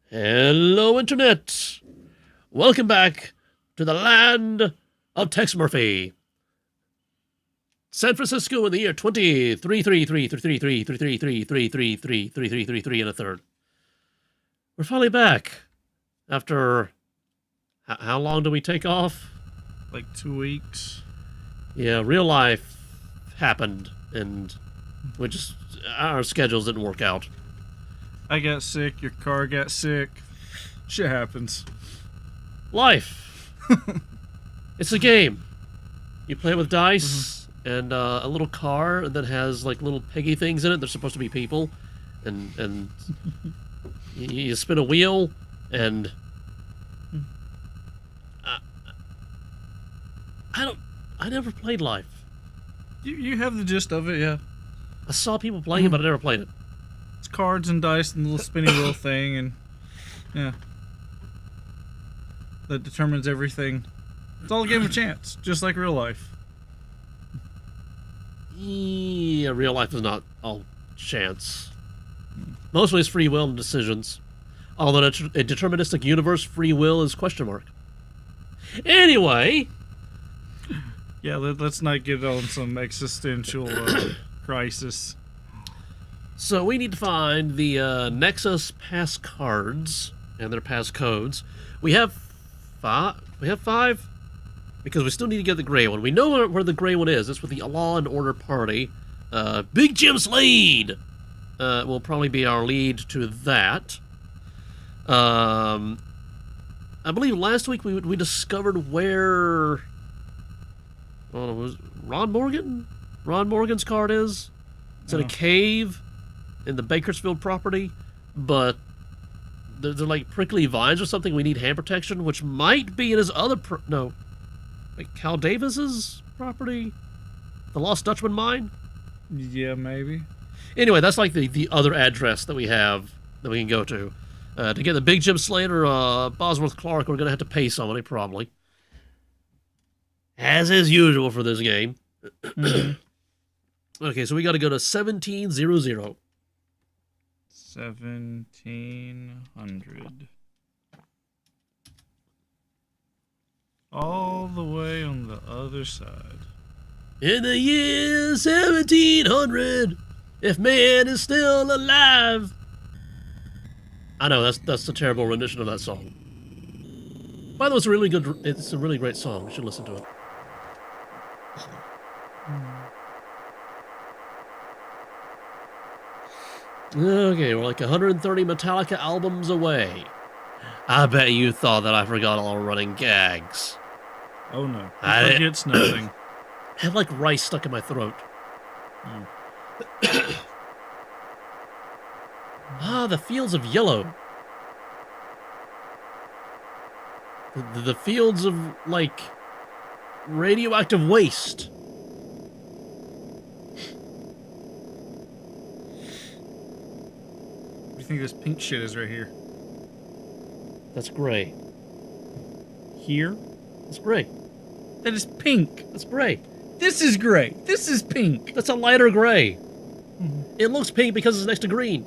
Hello, Internet! Welcome back to the land of Tex Murphy. San Francisco in the year 2033333333333333 and a third. We're finally back after how long do we take off? Like 2 weeks. Yeah, real life happened, and our schedules didn't work out. I got sick, your car got sick. Shit happens. Life. It's a game. You play with dice and a little car that has like little piggy things in it. They're supposed to be people, and you spin a wheel and I never played Life. You have the gist of it, yeah. I saw people playing it, but I never played it. It's cards and dice and the little spinny wheel thing, and yeah, that determines everything. It's all a game of chance, just like real life. Yeah, real life is not all chance. Mostly it's free will and decisions. Although a deterministic universe, free will is question mark. Anyway. Yeah, let's not get on some existential crisis. So we need to find the Nexus Passcards and their passcodes. We have five. Because we still need to get the gray one. We know where the gray one is. It's with the Law and Order Party. Big Jim Slade will probably be our lead to that. I believe last week we discovered where... Oh, was Ron Morgan? Ron Morgan's card is? It's in a cave in the Bakersfield property, but they're like prickly vines or something. We need hand protection, which might be in his other... Like Cal Davis's property? The Lost Dutchman Mine? Yeah, maybe. Anyway, that's like the other address that we have that we can go to. To get the Big Jim Slater, Bosworth Clark, we're going to have to pay somebody, probably. As is usual for this game. Okay, so we got to go to 1700. 1700. All the way on the other side. In the year 1700, if man is still alive. I know, that's a terrible rendition of that song. By the way, it's a really great song. You should listen to it. Okay, we're like 130 Metallica albums away. I bet you thought that I forgot all our running gags. Oh no, he forgets nothing. I had like rice stuck in my throat. The fields of yellow. The fields of, like, radioactive waste. You think this pink shit is right here? That's gray. Here? That's gray. That is pink. That's gray. This is gray. This is pink. That's a lighter gray. It looks pink because it's next to green.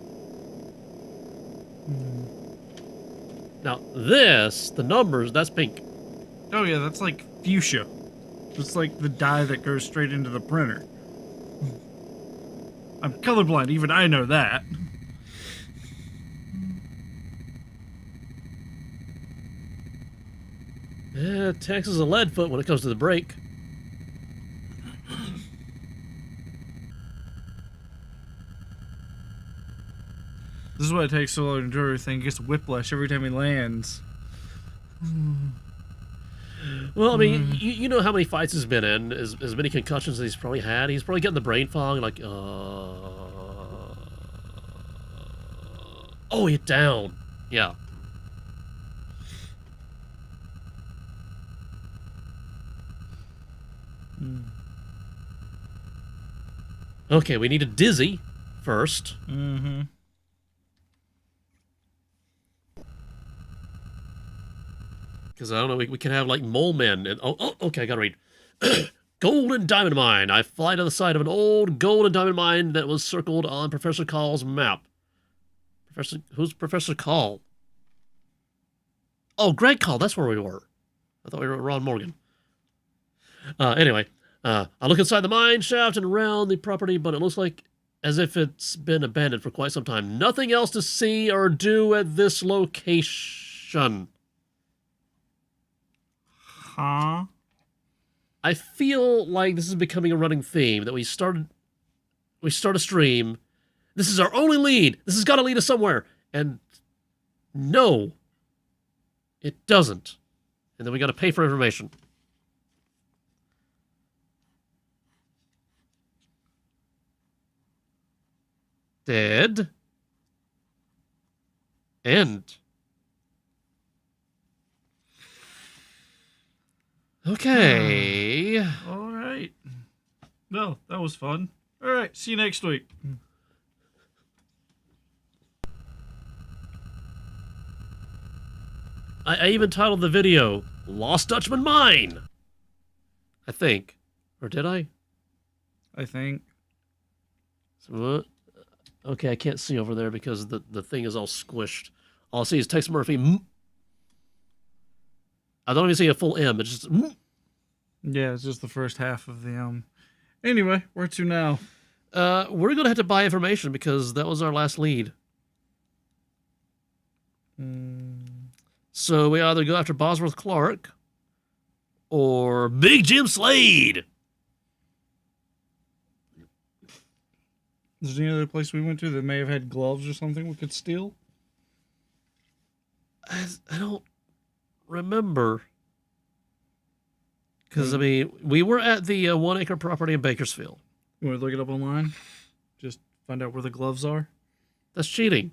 Now, the numbers, that's pink. Oh yeah, that's like fuchsia. It's like the dye that goes straight into the printer. I'm colorblind, even I know that. Yeah, Tex is a lead foot when it comes to the brake. This is why it takes so long to do everything. He gets whiplash every time he lands. Well, I mean, you know how many fights he's been in, as many concussions as he's probably had. He's probably getting the brain fog, like, oh, hit down. Yeah. Okay, we need a dizzy first. Mm-hmm. Because I don't know, we can have like mole men. And, okay, I gotta read. Gold and diamond mine. I fly to the side of an old gold and diamond mine that was circled on Professor Call's map. Who's Professor Call? Oh, Greg called. That's where we were. I thought we were at Ron Morgan. Anyway, I look inside the mine shaft and around the property, but it looks like as if it's been abandoned for quite some time. Nothing else to see or do at this location. Huh? I feel like this is becoming a running theme that we start a stream. This is our only lead. This has got to lead us somewhere. And no, it doesn't. And then we got to pay for information. Dead. End. Okay. All right. Well, that was fun. All right. See you next week. I even titled the video Lost Dutchman Mine. I think. Or did I? I think. So, okay, I can't see over there because the thing is all squished. All I see is Tex Murphy. I don't even see a full M. It's just. Yeah, it's just the first half of the Anyway, where to now? We're gonna have to buy information because that was our last lead. So we either go after Bosworth Clark or Big Jim Slade. Is there any other place we went to that may have had gloves or something we could steal? I don't remember. Because, I mean, we were at the 1 acre property in Bakersfield. You want to look it up online? Just find out where the gloves are? That's cheating.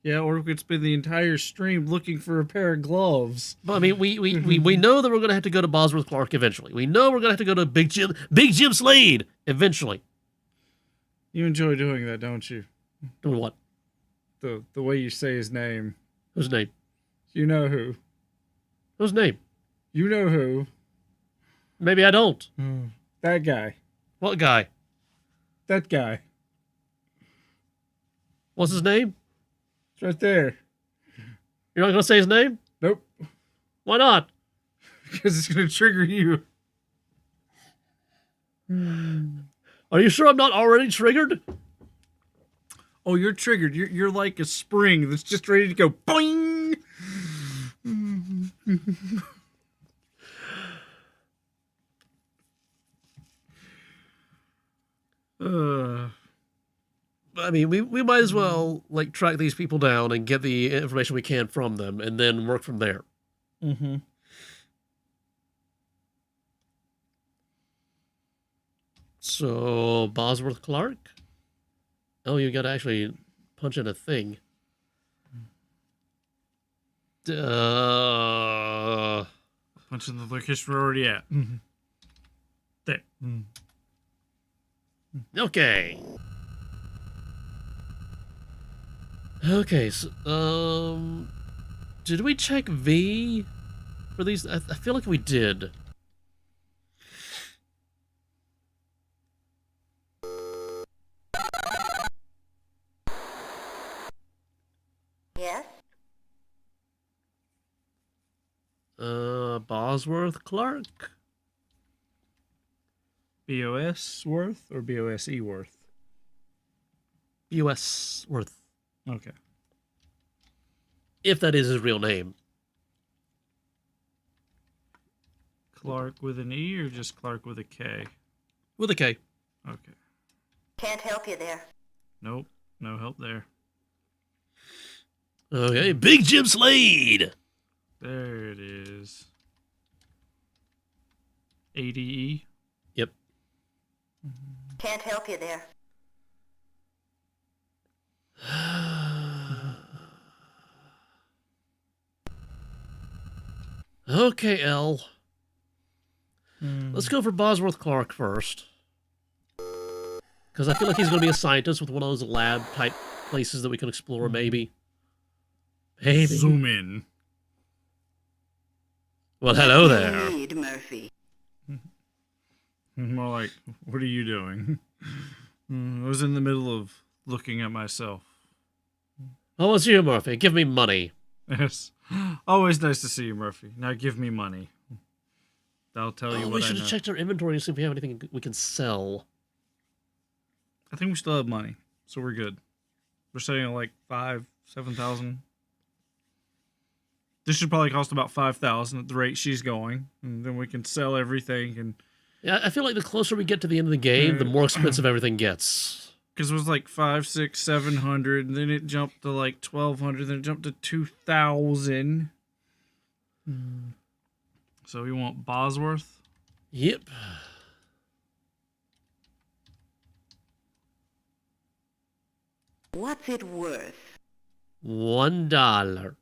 Yeah, or we could spend the entire stream looking for a pair of gloves. But, I mean, we know that we're going to have to go to Bosworth Clark eventually. We know we're going to have to go to Big Jim Slade eventually. You enjoy doing that, don't you? Doing what? The way you say his name. Whose name? You know who. Whose name? You know who. Maybe I don't. That guy. What guy? That guy. What's his name? It's right there. You're not going to say his name? Nope. Why not? Because it's going to trigger you. Are you sure I'm not already triggered? Oh, you're triggered. You're like a spring that's just ready to go boing. I mean, we might as well like track these people down and get the information we can from them, and then work from there. Mm-hmm. So Bosworth Clark. Oh, you got to actually punch in a thing. Punch in the location we're already at. There. Okay. Okay, so, did we check V for these? I feel like we did. Yes? Bosworth Clark? BOS Worth or BOSE Worth? U.S. Worth. Okay. If that is his real name. Clark with an E or just Clark with a K? With a K. Okay. Can't help you there. Nope. No help there. Okay, Big Jim Slade! There it is. ADE? Yep. Can't help you there. Okay, L. Let's go for Bosworth Clark first. Because I feel like he's going to be a scientist with one of those lab-type places that we can explore, maybe. Maybe. Zoom in. Well, hello there. Need Murphy. More like, what are you doing? I was in the middle of looking at myself. Oh, it's you, Murphy. Give me money. Yes. Always nice to see you, Murphy. Now give me money. I'll tell you Oh, what we I should know. have checked our inventory to see if we have anything we can sell. I think we still have money, so we're good. We're saying like 7,000. This should probably cost about 5,000 at the rate she's going, and then we can sell everything. And Yeah, I feel like the closer we get to the end of the game, the more expensive everything gets. because it was like 500, 600, 700, and then it jumped to like 1,200, then it jumped to 2,000. So we want Bosworth. Yep. What's it worth? $1.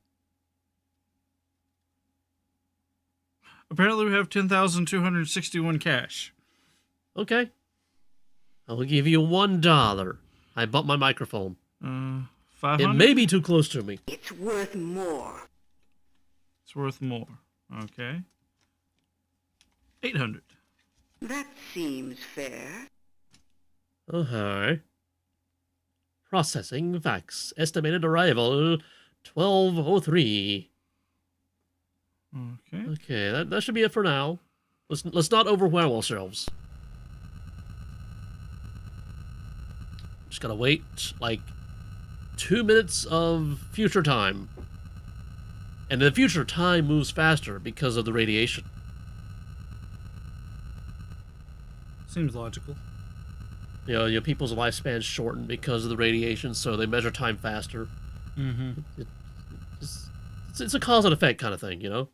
Apparently we have 10,261 cash. Okay. I will give you $1. I bought my microphone. 500? It may be too close to me. It's worth more. It's worth more. Okay. 800. That seems fair. Okay. Processing fax. Estimated arrival 12:03. Okay. Okay, that should be it for now. Let's not overwhelm ourselves. Just gotta wait like 2 minutes of future time. And in the future, time moves faster because of the radiation. Seems logical. You know, people's lifespans shorten because of the radiation, so they measure time faster. Mm-hmm. It's a cause and effect kind of thing, you know?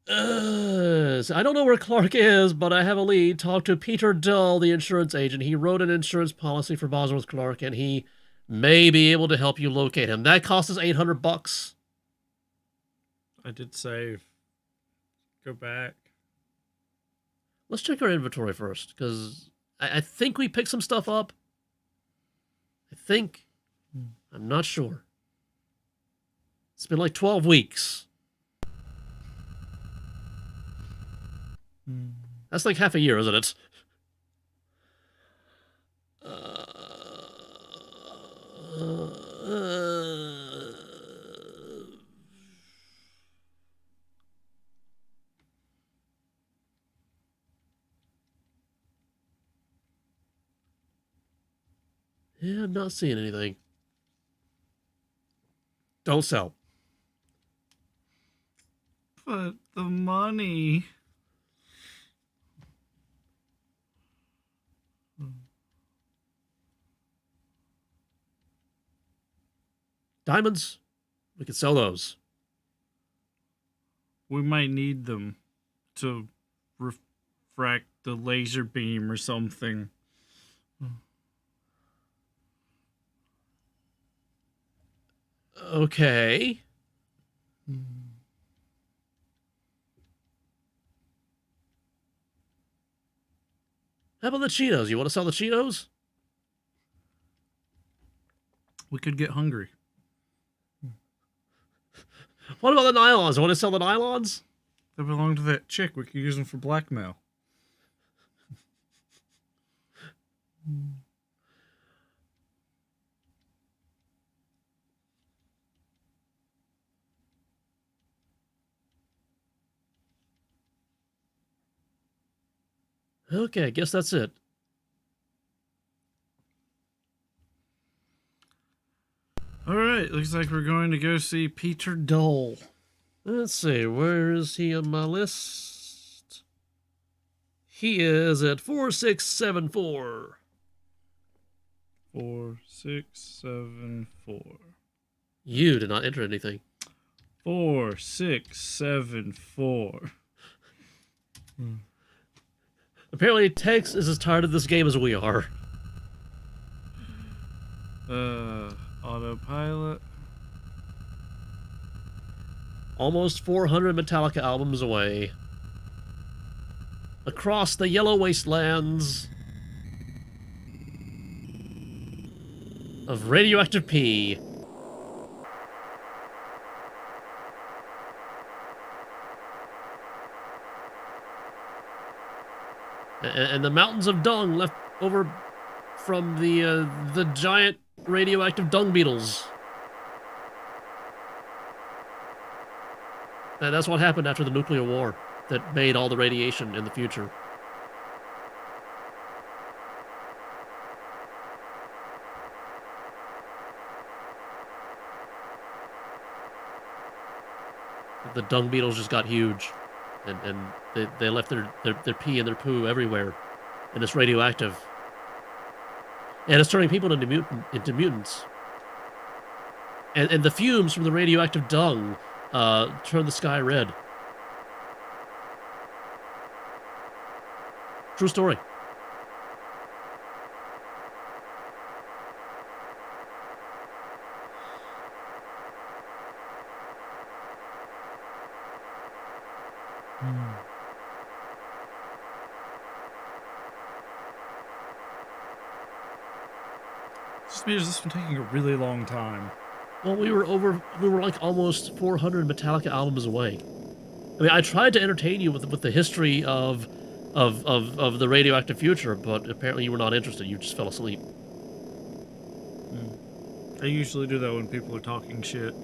So I don't know where Clark is, but I have a lead. Talk to Peter Dull, the insurance agent. He wrote an insurance policy for Bosworth Clark, and he may be able to help you locate him. That cost us $800. I did save. Go back. Let's check our inventory first, because I think we picked some stuff up. I think. I'm not sure. It's been like 12 weeks. That's like half a year, isn't it? Yeah, I'm not seeing anything. Don't sell. But the money. Diamonds, we can sell those. We might need them to refract the laser beam or something. Okay. How about the Cheetos? You want to sell the Cheetos? We could get hungry. What about the nylons? You want to sell the nylons? They belong to that chick. We could use them for blackmail. Okay, I guess that's it. Alright, looks like we're going to go see Peter Dull. Let's see, where is he on my list? He is at 4674. 4674. You did not enter anything. 4674. Apparently, Tex is as tired of this game as we are. Autopilot. Almost 400 Metallica albums away. Across the yellow wastelands of radioactive pee. And the mountains of dung left over from the giant radioactive dung beetles. And that's what happened after the nuclear war that made all the radiation in the future. The dung beetles just got huge, and they left their pee and their poo everywhere, and it's radioactive, and it's turning people into mutants. And the fumes from the radioactive dung turn the sky red. True story. Just means this been taking a really long time. Well, we were like almost 400 Metallica albums away. I mean, I tried to entertain you with the history of the radioactive future, but apparently you were not interested. You just fell asleep. I usually do that when people are talking shit.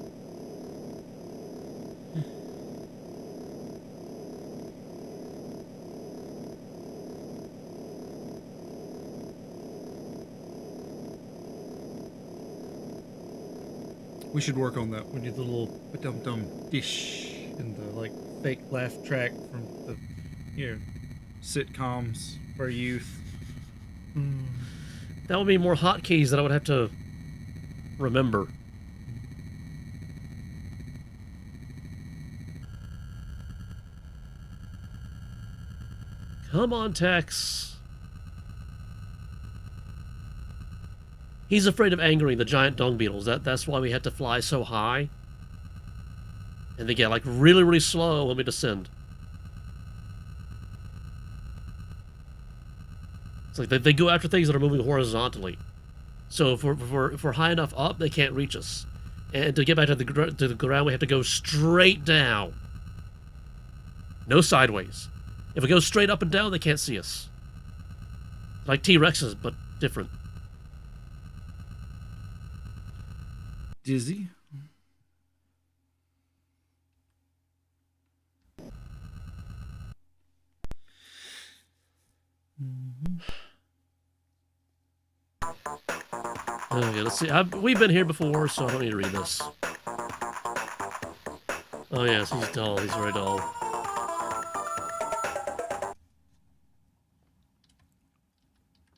We should work on that. We need the little dum-dum dish and the like fake laugh track from the sitcoms for youth. That would be more hotkeys that I would have to remember. Come on, Tex. He's afraid of angering the giant dung beetles. That's why we had to fly so high. And they get like really, really slow when we descend. It's like they go after things that are moving horizontally. So if we're high enough up, they can't reach us. And to get back to the ground, we have to go straight down. No sideways. If we go straight up and down, they can't see us. Like T-Rexes, but different. Dizzy. Okay, let's see. We've been here before, so I don't need to read this. Oh yes, he's dull. He's very dull.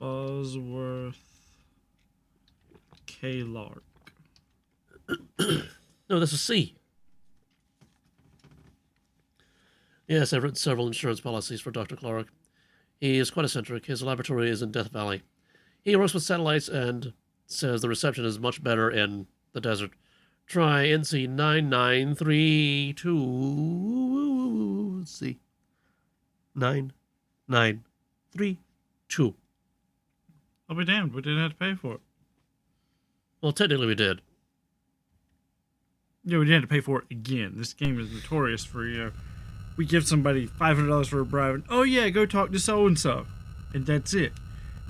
Bosworth K-Lark. No, this is C. Yes, I've written several insurance policies for Dr. Clark. He is quite eccentric. His laboratory is in Death Valley. He works with satellites and says the reception is much better in the desert. Try NC 9932. Let's see. 9932. I'll be damned, we didn't have to pay for it. Well, technically we did. Yeah, we didn't have to pay for it again. This game is notorious for, we give somebody $500 for a bribe, and, oh yeah, go talk to so-and-so. And that's it.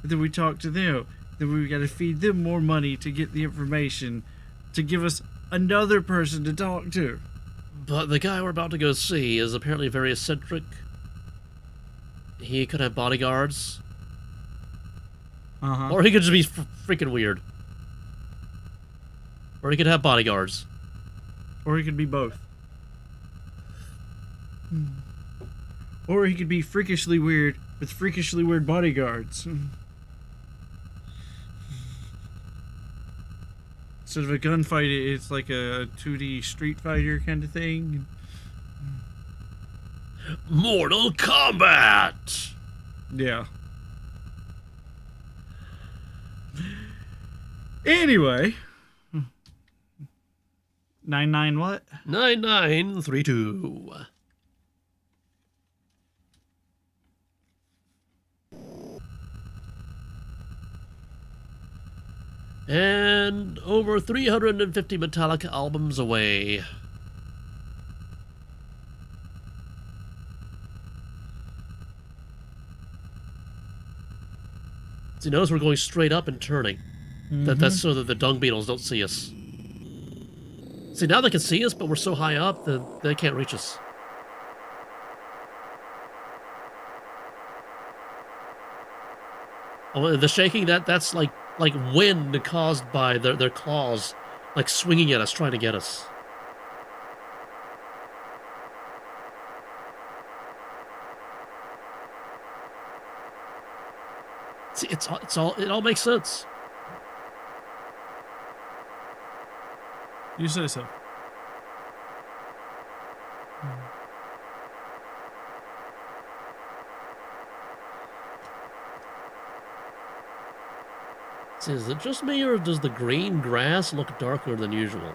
And then we talk to them. Then we got to feed them more money to get the information to give us another person to talk to. But the guy we're about to go see is apparently very eccentric. He could have bodyguards. Uh-huh. Or he could just be freaking weird. Or he could have bodyguards. Or he could be both. Or he could be freakishly weird with freakishly weird bodyguards. Instead of a gunfight, it's like a 2D Street Fighter kind of thing. Mortal Kombat! Yeah. Anyway. 99 what? 9932. And over 350 Metallica albums away. So you notice we're going straight up and turning. That's so that the dung beetles don't see us. See, now they can see us, but we're so high up that they can't reach us. Oh, the shaking, that's like wind caused by their claws, like swinging at us, trying to get us. See, it all makes sense. You say so. See, is it just me, or does the green grass look darker than usual?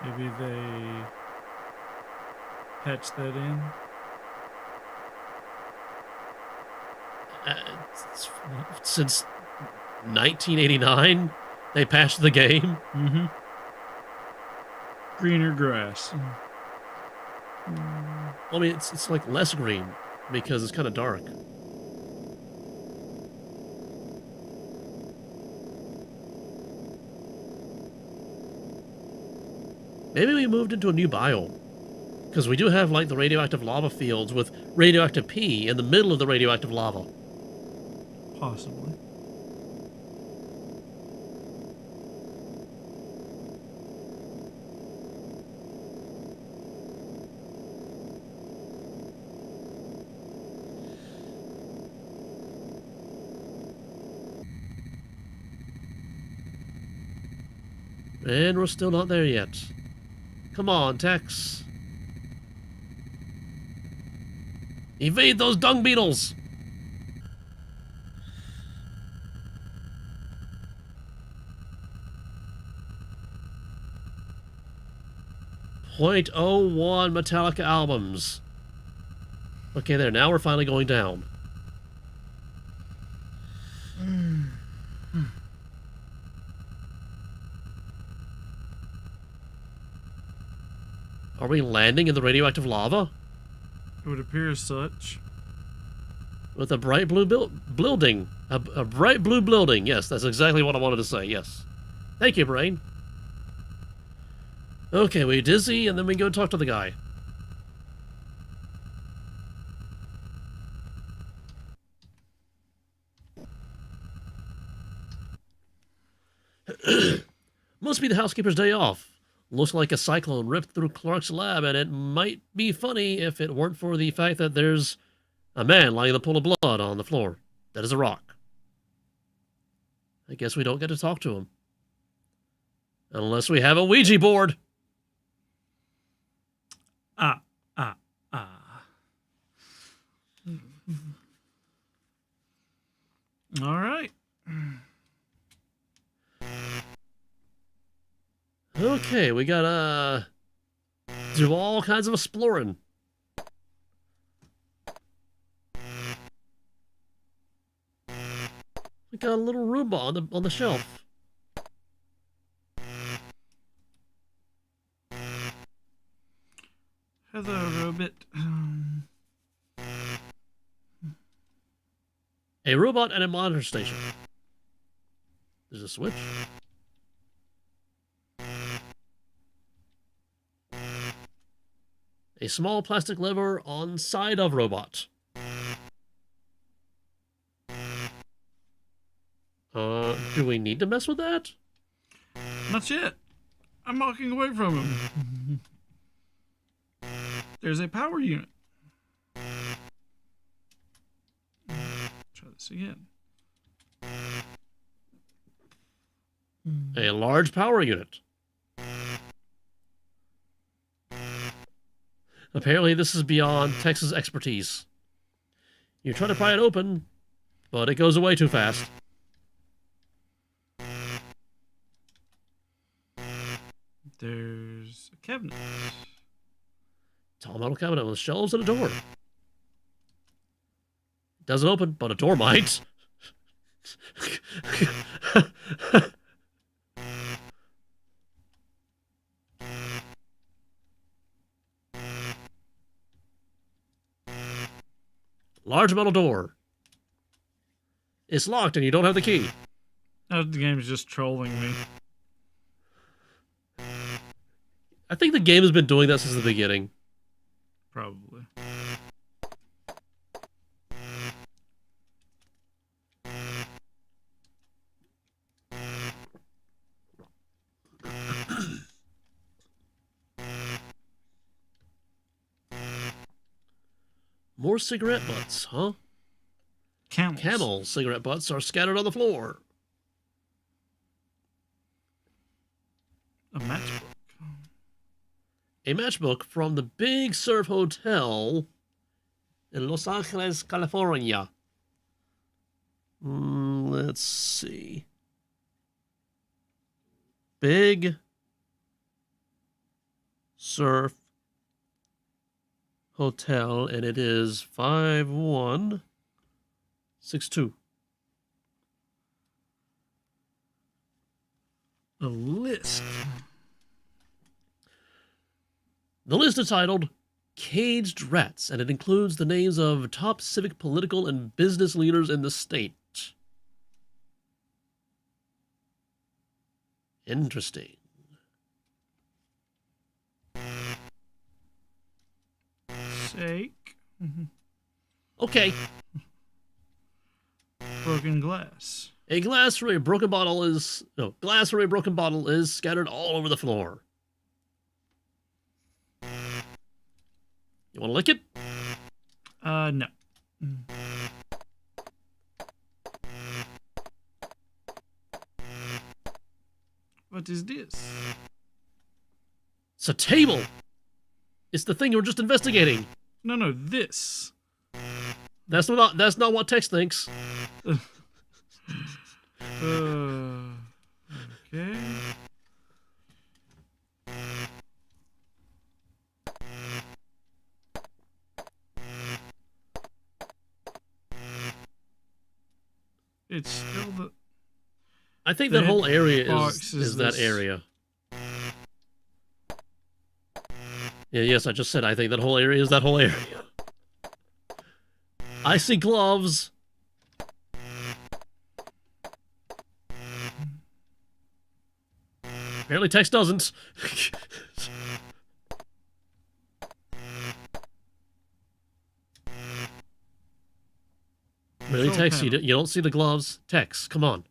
Maybe they patched that in. Since 1989, they patched the game. Mm-hmm. Greener grass. Well, I mean, it's like less green because it's kind of dark. Maybe we moved into a new biome. Because we do have, like, the radioactive lava fields with radioactive pee in the middle of the radioactive lava. Possibly. And we're still not there yet. Come on, Tex. Evade those dung beetles! .01 Metallica albums. Okay, there. Now we're finally going down. Are we landing in the radioactive lava? It would appear as such. With a bright blue building. A bright blue building. Yes, that's exactly what I wanted to say. Yes. Thank you, brain. Okay, we dizzy, and then we go talk to the guy. Must be the housekeeper's day off. Looks like a cyclone ripped through Clark's lab, and it might be funny if it weren't for the fact that there's a man lying in a pool of blood on the floor. That is a rock. I guess we don't get to talk to him. Unless we have a Ouija board. All right. Okay, we gotta do all kinds of exploring. We got a little Roomba on the shelf. Hello, robot. A robot and a monitor station. There's a switch. A small plastic lever on side of robot. Do we need to mess with that? Not yet. I'm walking away from him. There's a power unit. Try this again. A large power unit. Apparently this is beyond Tex's expertise. You try to pry it open, but it goes away too fast. There's a cabinet. Tall metal cabinet with shelves and a door. Doesn't open, but a door might. large metal door. It's locked and you don't have the key. Oh, the game's just trolling me. I think the game has been doing that since the beginning. Probably. More cigarette butts, huh? Camel cigarette butts are scattered on the floor. A matchbook. A matchbook from the Big Surf Hotel in Los Angeles, California. Let's see. Big Surf Hotel, and it is 5162. A list. The list is titled Caged Rats, and it includes the names of top civic, political, and business leaders in the state. Interesting. Shake. Okay. Broken glass. Glass from a broken bottle is scattered all over the floor. You want to lick it? No. What is this? It's a table. It's the thing you were just investigating. No, this. That's not what Tex thinks. Okay. It's still the... I think that whole area box is that area. Yeah, yes, I just said I think that whole area is that whole area. I see gloves. Apparently Tex doesn't. Really, Tex? You don't see the gloves? Tex, come on.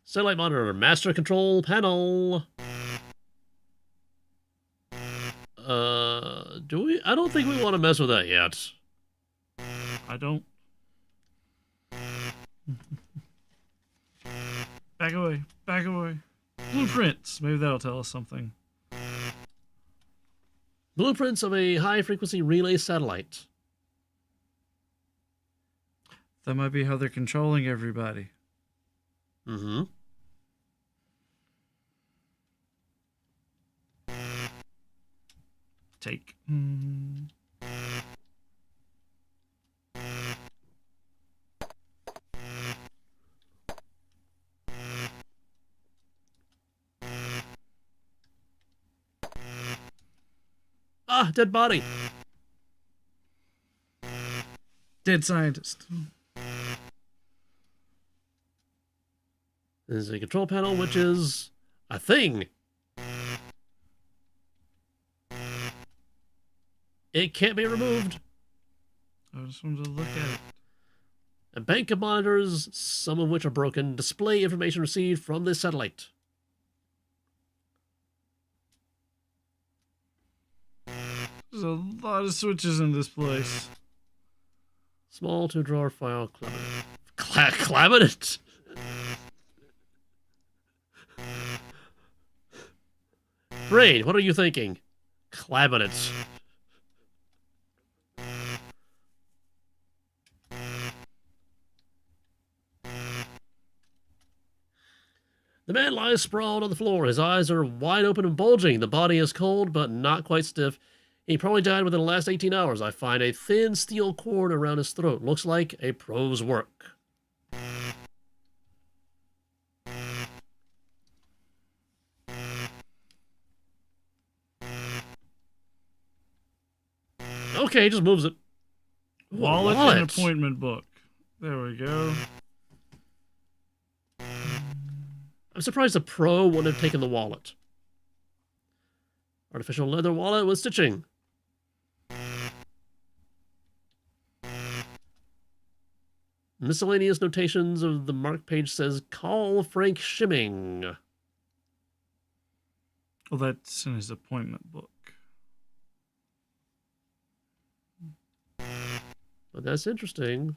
Satellite monitor, master control panel. Do we? I don't think we want to mess with that yet. I don't. Back away. Back away. Blueprints. Maybe that'll tell us something. Blueprints of a high-frequency relay satellite. That might be how they're controlling everybody. Mm-hmm. Take. Ah, dead body. Dead scientist. There's a control panel, which is a thing. It can't be removed. I just wanted to look at it. A bank of monitors, some of which are broken, display information received from the satellite. There's a lot of switches in this place. Small two-drawer file cabinet. Brain, what are you thinking? Cabinets. The man lies sprawled on the floor. His eyes are wide open and bulging. The body is cold, but not quite stiff. He probably died within the last 18 hours. I find a thin steel cord around his throat. Looks like a pro's work. Okay, just moves it. Wallet wallet. and appointment book. There we go. I'm surprised the Pro wouldn't have taken the wallet. Artificial leather wallet with stitching. Miscellaneous notations of the mark page says, call Frank Shimming. Well, that's in his appointment book. But that's interesting.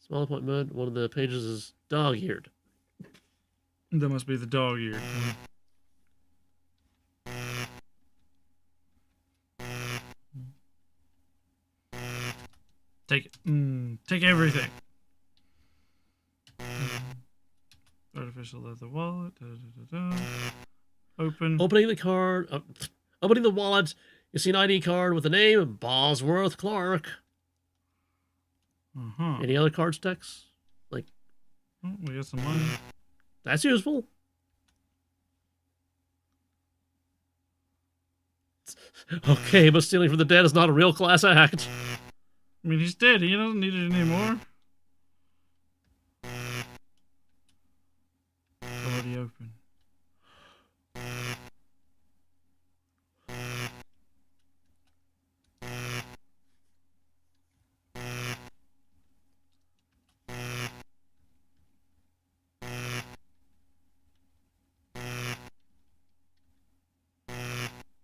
Small appointment. One of the pages is dog-eared. That must be the dog ear. Take it. Take everything. Artificial leather wallet. Open. Opening the card. Opening the wallet. You see an ID card with the name Bosworth Clark. Any other cards, Tex? Like, Oh, we got some money. that's useful. Okay, but stealing from the dead is not a real class act. I mean, he's dead. He doesn't need it anymore. Already open.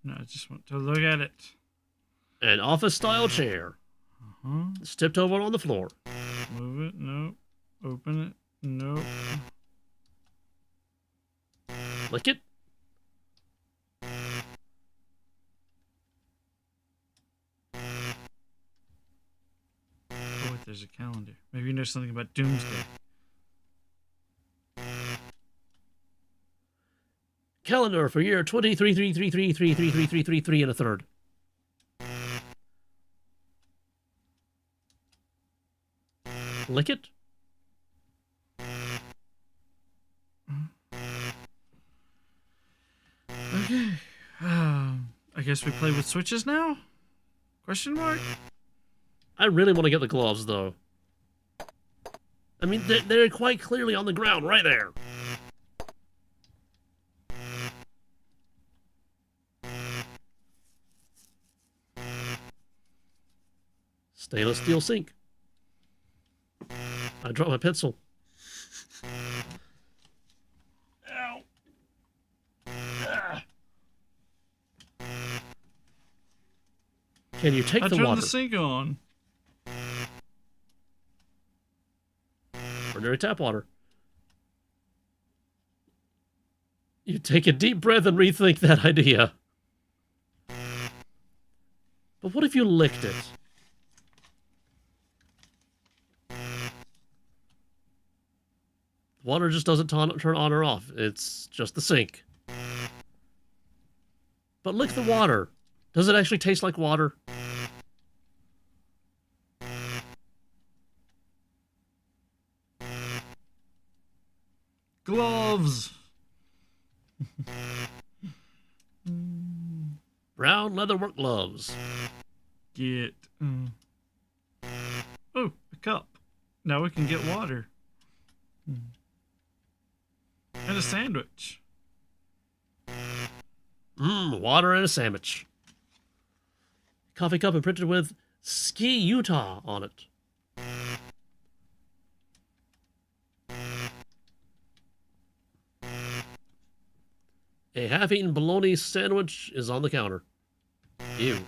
No, I just want to look at it. An office-style chair. It's tipped over on the floor. Move it. Nope. Open it. Nope. Lick it. Oh, wait, there's a calendar. Maybe you know something about Doomsday. Calendar for year 2333333333 and a third. Lick it. Okay. I guess we play with switches now? Question mark? I really want to get the gloves, though. I mean, they're quite clearly on the ground right there. Stainless steel sink. I dropped my pencil. Ow. Can you take I the turned water? the sink on. Ordinary tap water. You take a deep breath and rethink that idea. But what if you licked it? Water just doesn't turn on or off. It's just the sink. But lick the water. Does it actually taste like water? Gloves! Brown leather work gloves. Get. Oh, a cup. Now we can get water. And a sandwich. Water and a sandwich. Coffee cup imprinted with Ski Utah on it. A half-eaten bologna sandwich is on the counter. Ew.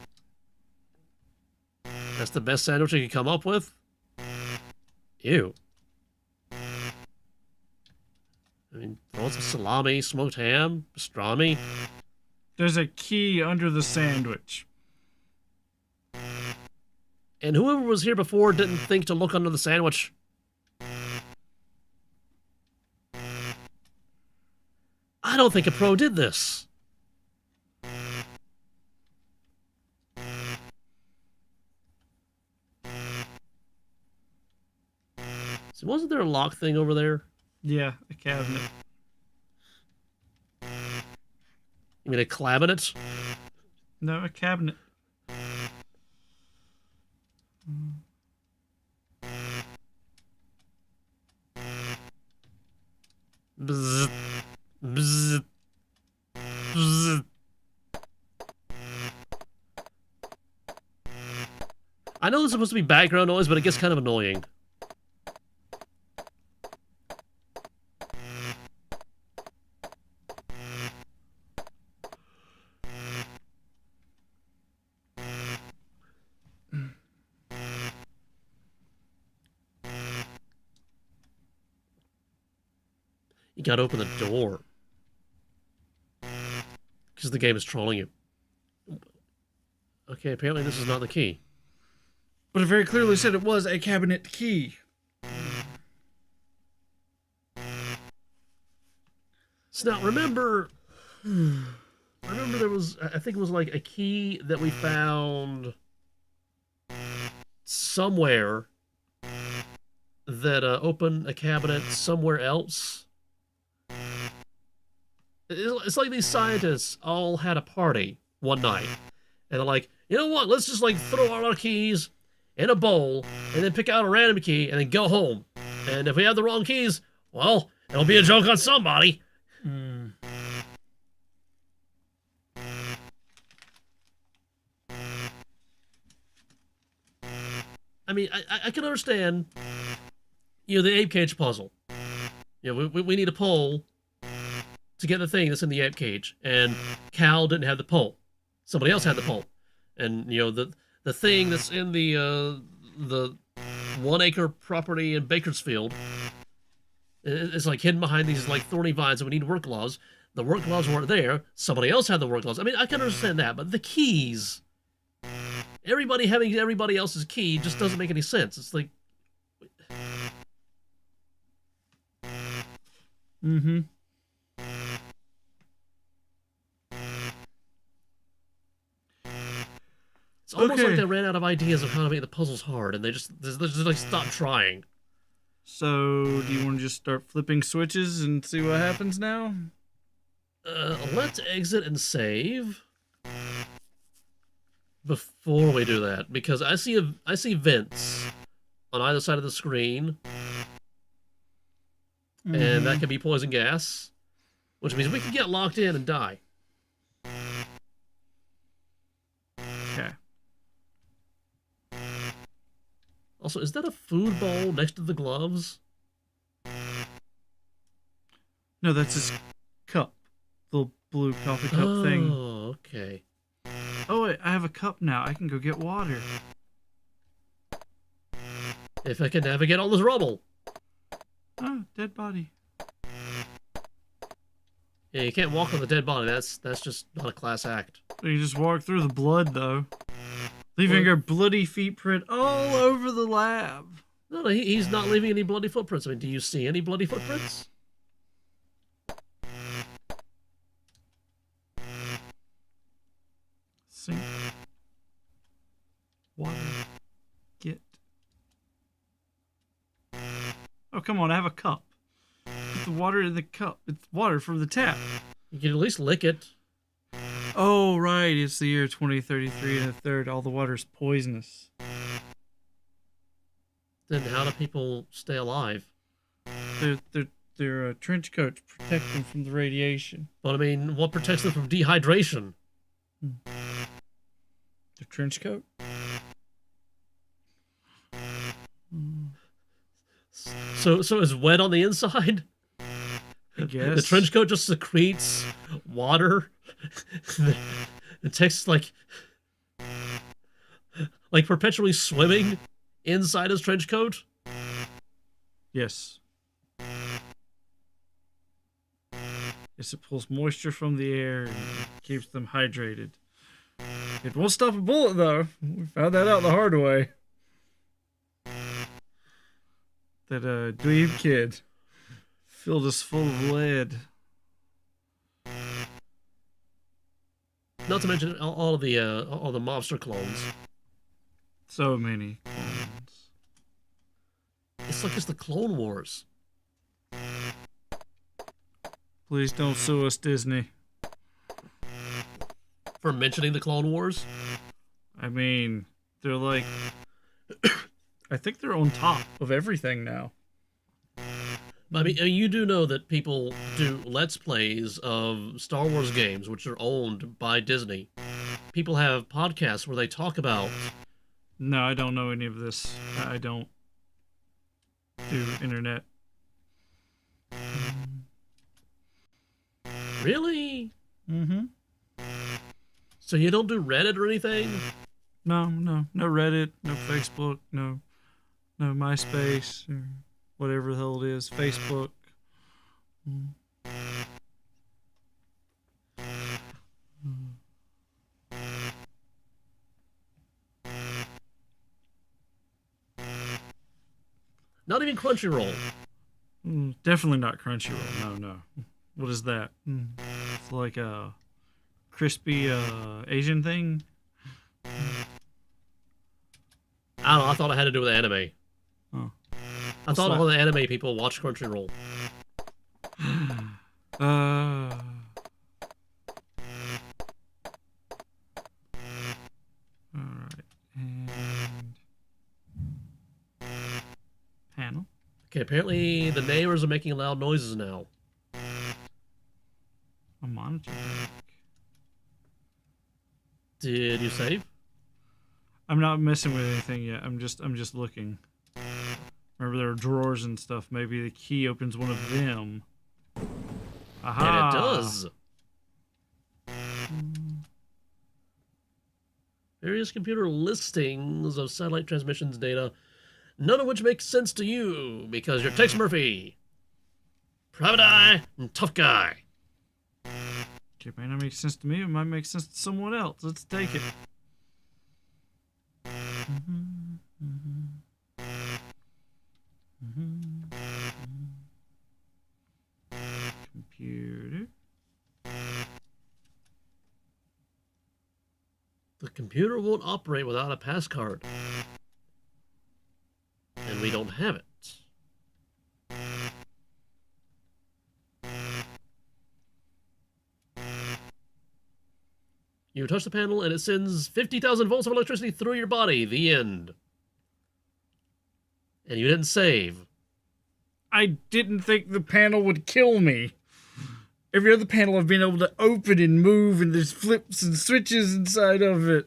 That's the best sandwich you could come up with? Ew. I mean, throw some salami, smoked ham, pastrami. There's a key under the sandwich. And whoever was here before didn't think to look under the sandwich. I don't think a pro did this. So wasn't there a lock thing over there? Yeah, a cabinet. You mean a cabinet? No, a cabinet. Bzz, bzz, bzz. I know it's supposed to be background noise, but it gets kind of annoying. You gotta open the door. Because the game is trolling you. Okay, apparently this is not the key. But it very clearly said it was a cabinet key. So now, remember there was, I think it was like a key that we found somewhere that opened a cabinet somewhere else. It's like these scientists all had a party one night. And they're like, you know what, let's just like throw all our keys in a bowl and then pick out a random key and then go home. And if we have the wrong keys, well, it'll be a joke on somebody. I mean, I can understand, you know, the ape cage puzzle. You know, we need a pole to get the thing that's in the ape cage, and Cal didn't have the pole. Somebody else had the pole. And, you know, the thing that's in the 1 acre property in Bakersfield is like hidden behind these like thorny vines, and we need work gloves. The work gloves weren't there. Somebody else had the work gloves. I mean, I can understand that, but the keys, everybody having everybody else's key just doesn't make any sense. It's like, it's almost like they ran out of ideas of how to make the puzzles hard, and they just like stopped trying. So, do you want to just start flipping switches and see what happens now? Let's exit and save before we do that, because I see vents on either side of the screen, and that could be poison gas, which means we can get locked in and die. Okay. Also, is that a food bowl next to the gloves? No, that's his cup. The blue coffee cup thing. Oh, okay. Oh, wait, I have a cup now. I can go get water. If I can navigate all this rubble. Oh, dead body. Yeah, you can't walk on the dead body. That's just not a class act. You just walk through the blood, though. Leaving your bloody feet print all over the lab. No, he's not leaving any bloody footprints. I mean, do you see any bloody footprints? Sink. Water. Get. Oh, come on, I have a cup. Put the water in the cup. It's water from the tap. You can at least lick it. Oh, right. It's the year 2033 and a third. All the water's poisonous. Then how do people stay alive? Their trench coats protect them from the radiation. But I mean, what protects them from dehydration? Their trench coat? So it's wet on the inside? I guess. The trench coat just secretes water? The text like perpetually swimming inside his trench coat? Yes. Yes, it pulls moisture from the air and keeps them hydrated. It won't stop a bullet, though. We found that out the hard way. That dweeb kid filled us full of lead. Not to mention all the mobster clones. So many clones. It's like it's the Clone Wars. Please don't sue us, Disney. For mentioning the Clone Wars? I mean, they're like... I think they're on top of everything now. I mean, you do know that people do Let's Plays of Star Wars games, which are owned by Disney. People have podcasts where they talk about... No, I don't know any of this. I don't do internet. Really? Mm-hmm. So you don't do Reddit or anything? No Reddit, no Facebook, no MySpace, or whatever the hell it is, Facebook. Not even Crunchyroll. Definitely not Crunchyroll. No. What is that? It's like a crispy Asian thing. I don't know, I thought it had to do with anime. Oh. I thought all the anime people watch Crunchyroll. Alright. And panel. Okay, apparently the neighbors are making loud noises now. A monitor deck. Did you save? I'm not messing with anything yet. I'm just looking. Remember there are drawers and stuff. Maybe the key opens one of them. Aha! And it does. Various computer listings of satellite transmissions data, none of which makes sense to you because you're Tex Murphy. Private Eye and Tough Guy. It may not make sense to me. It might make sense to someone else. Let's take it. Computer. The computer won't operate without a passcard. And we don't have it. You touch the panel and it sends 50,000 volts of electricity through your body. The end. And you didn't save. I didn't think the panel would kill me. Every other panel I've been able to open and move, and there's flips and switches inside of it.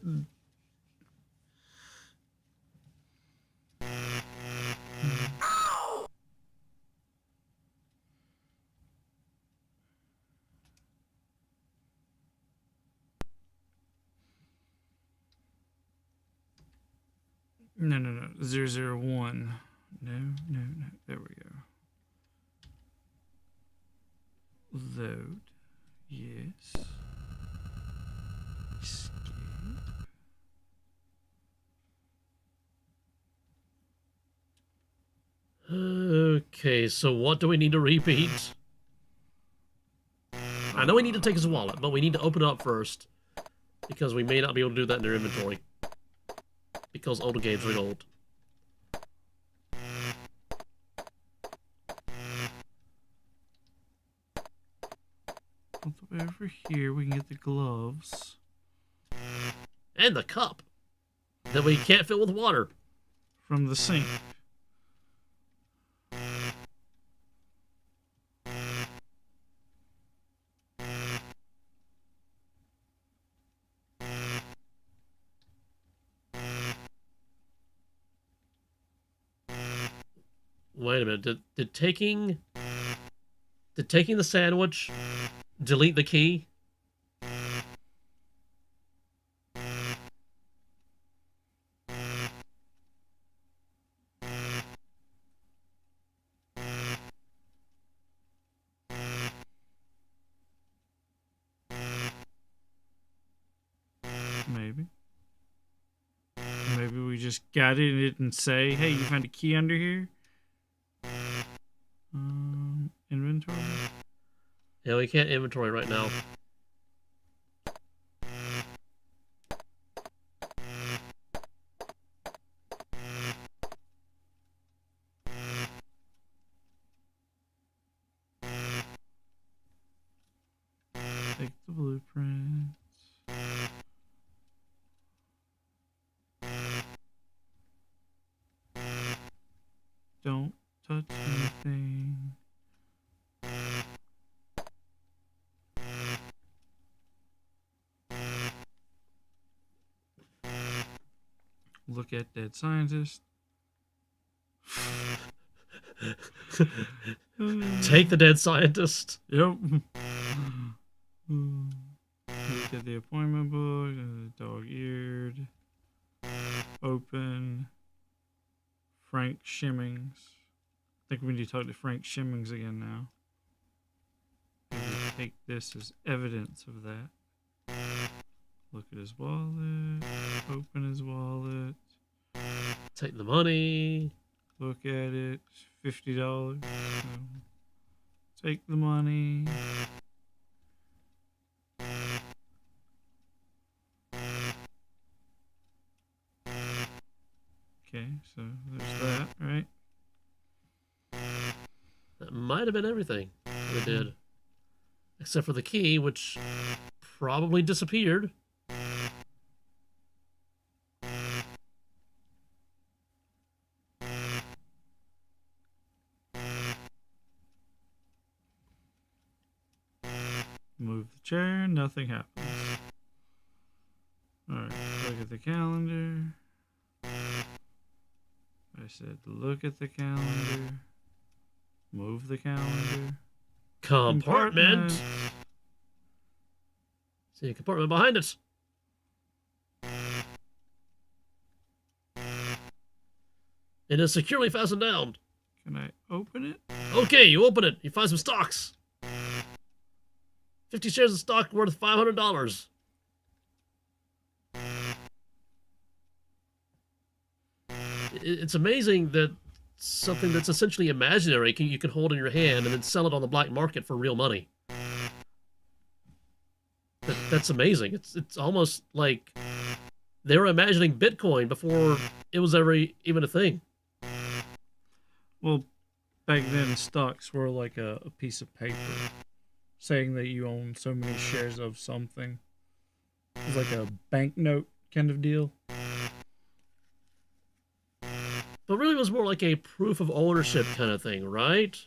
No. 001. No. There we go. Load. Yes. Escape. Okay, so what do we need to repeat? I know we need to take his wallet, but we need to open it up first. Because we may not be able to do that in their inventory. Because older games are old. Over here, we can get the gloves. And the cup. That we can't fill with water. From the sink. Wait a minute. Did taking the sandwich delete the key? Maybe. Maybe we just got it and it didn't say, hey, you found a key under here? Inventory? Yeah, we can't inventory right now. Take the blueprints. Don't touch anything. Look at dead scientist. Take the dead scientist. Yep. Look at the appointment book. Dog-eared. Open. Frank Shimmings. I think we need to talk to Frank Shimmings again now. Maybe take this as evidence of that. Look at his wallet. Open his wallet. Take the money. Look at it. $50. Take the money. Okay, so there's that, right? That might have been everything we did. Except for the key, which probably disappeared. Move the chair, nothing happens. Alright, look at the calendar. I said look at the calendar. Move the calendar. Compartment. See a compartment behind it. It is securely fastened down. Can I open it? Okay, you open it. You find some stocks. 50 shares of stock worth $500. It's amazing that something that's essentially imaginary you can hold in your hand and then sell it on the black market for real money. That's amazing. It's almost like they were imagining Bitcoin before it was ever even a thing. Well, back then stocks were like a piece of paper saying that you own so many shares of something. It was like a banknote kind of deal. But really it was more like a proof of ownership kind of thing, right?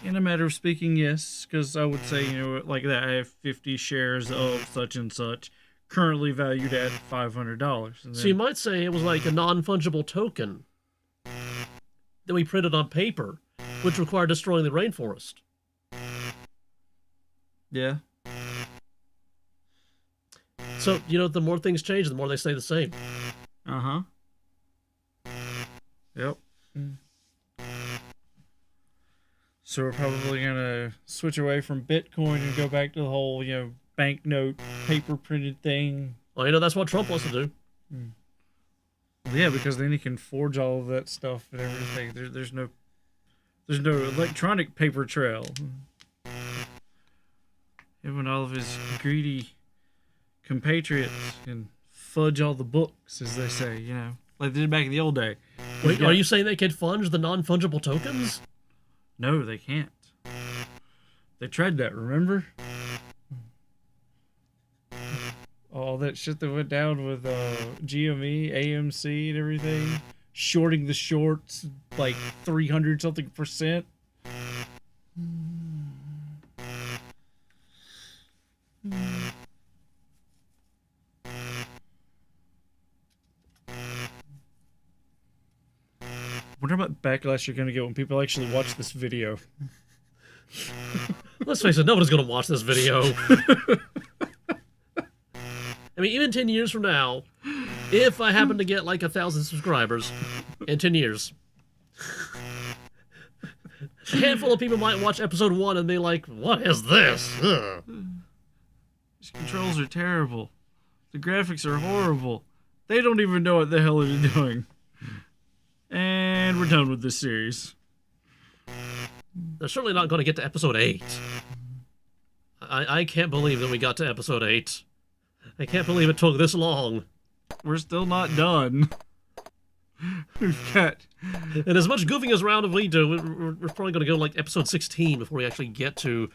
In a matter of speaking, yes, because I would say, you know, like that, I have 50 shares of such and such, currently valued at $500. And So you might say it was like a non-fungible token that we printed on paper, which required destroying the rainforest. yeah. So, you know, the more things change, the more they stay the same. Uh-huh. Yep. So we're probably going to switch away from Bitcoin and go back to the whole, you know, banknote, paper printed thing. Well, you know, that's what Trump wants to do. Yeah, because then he can forge all of that stuff and everything. There's no electronic paper trail. And when all of his greedy compatriots can fudge all the books, as they say, you know, like they did back in the old day. Wait, are you saying they could fudge the non-fungible tokens? No, they can't. They tried that, remember? All that shit that went down with GME, AMC, and everything. Shorting the shorts like 300-something%. Wonder what backlash you're gonna get when people actually watch this video. Let's face it, nobody's going to watch this video. I mean, even 10 years from now, if I happen to get like 1,000 subscribers in 10 years, a handful of people might watch episode 1 and be like, what is this? Ugh. These controls are terrible. The graphics are horrible. They don't even know what the hell they're doing. And we're done with this series. They're certainly not going to get to episode 8. I can't believe that we got to episode 8. I can't believe it took this long. We're still not done. We've got... And as much goofing as around as we do, we're probably going to go like episode 16 before we actually get to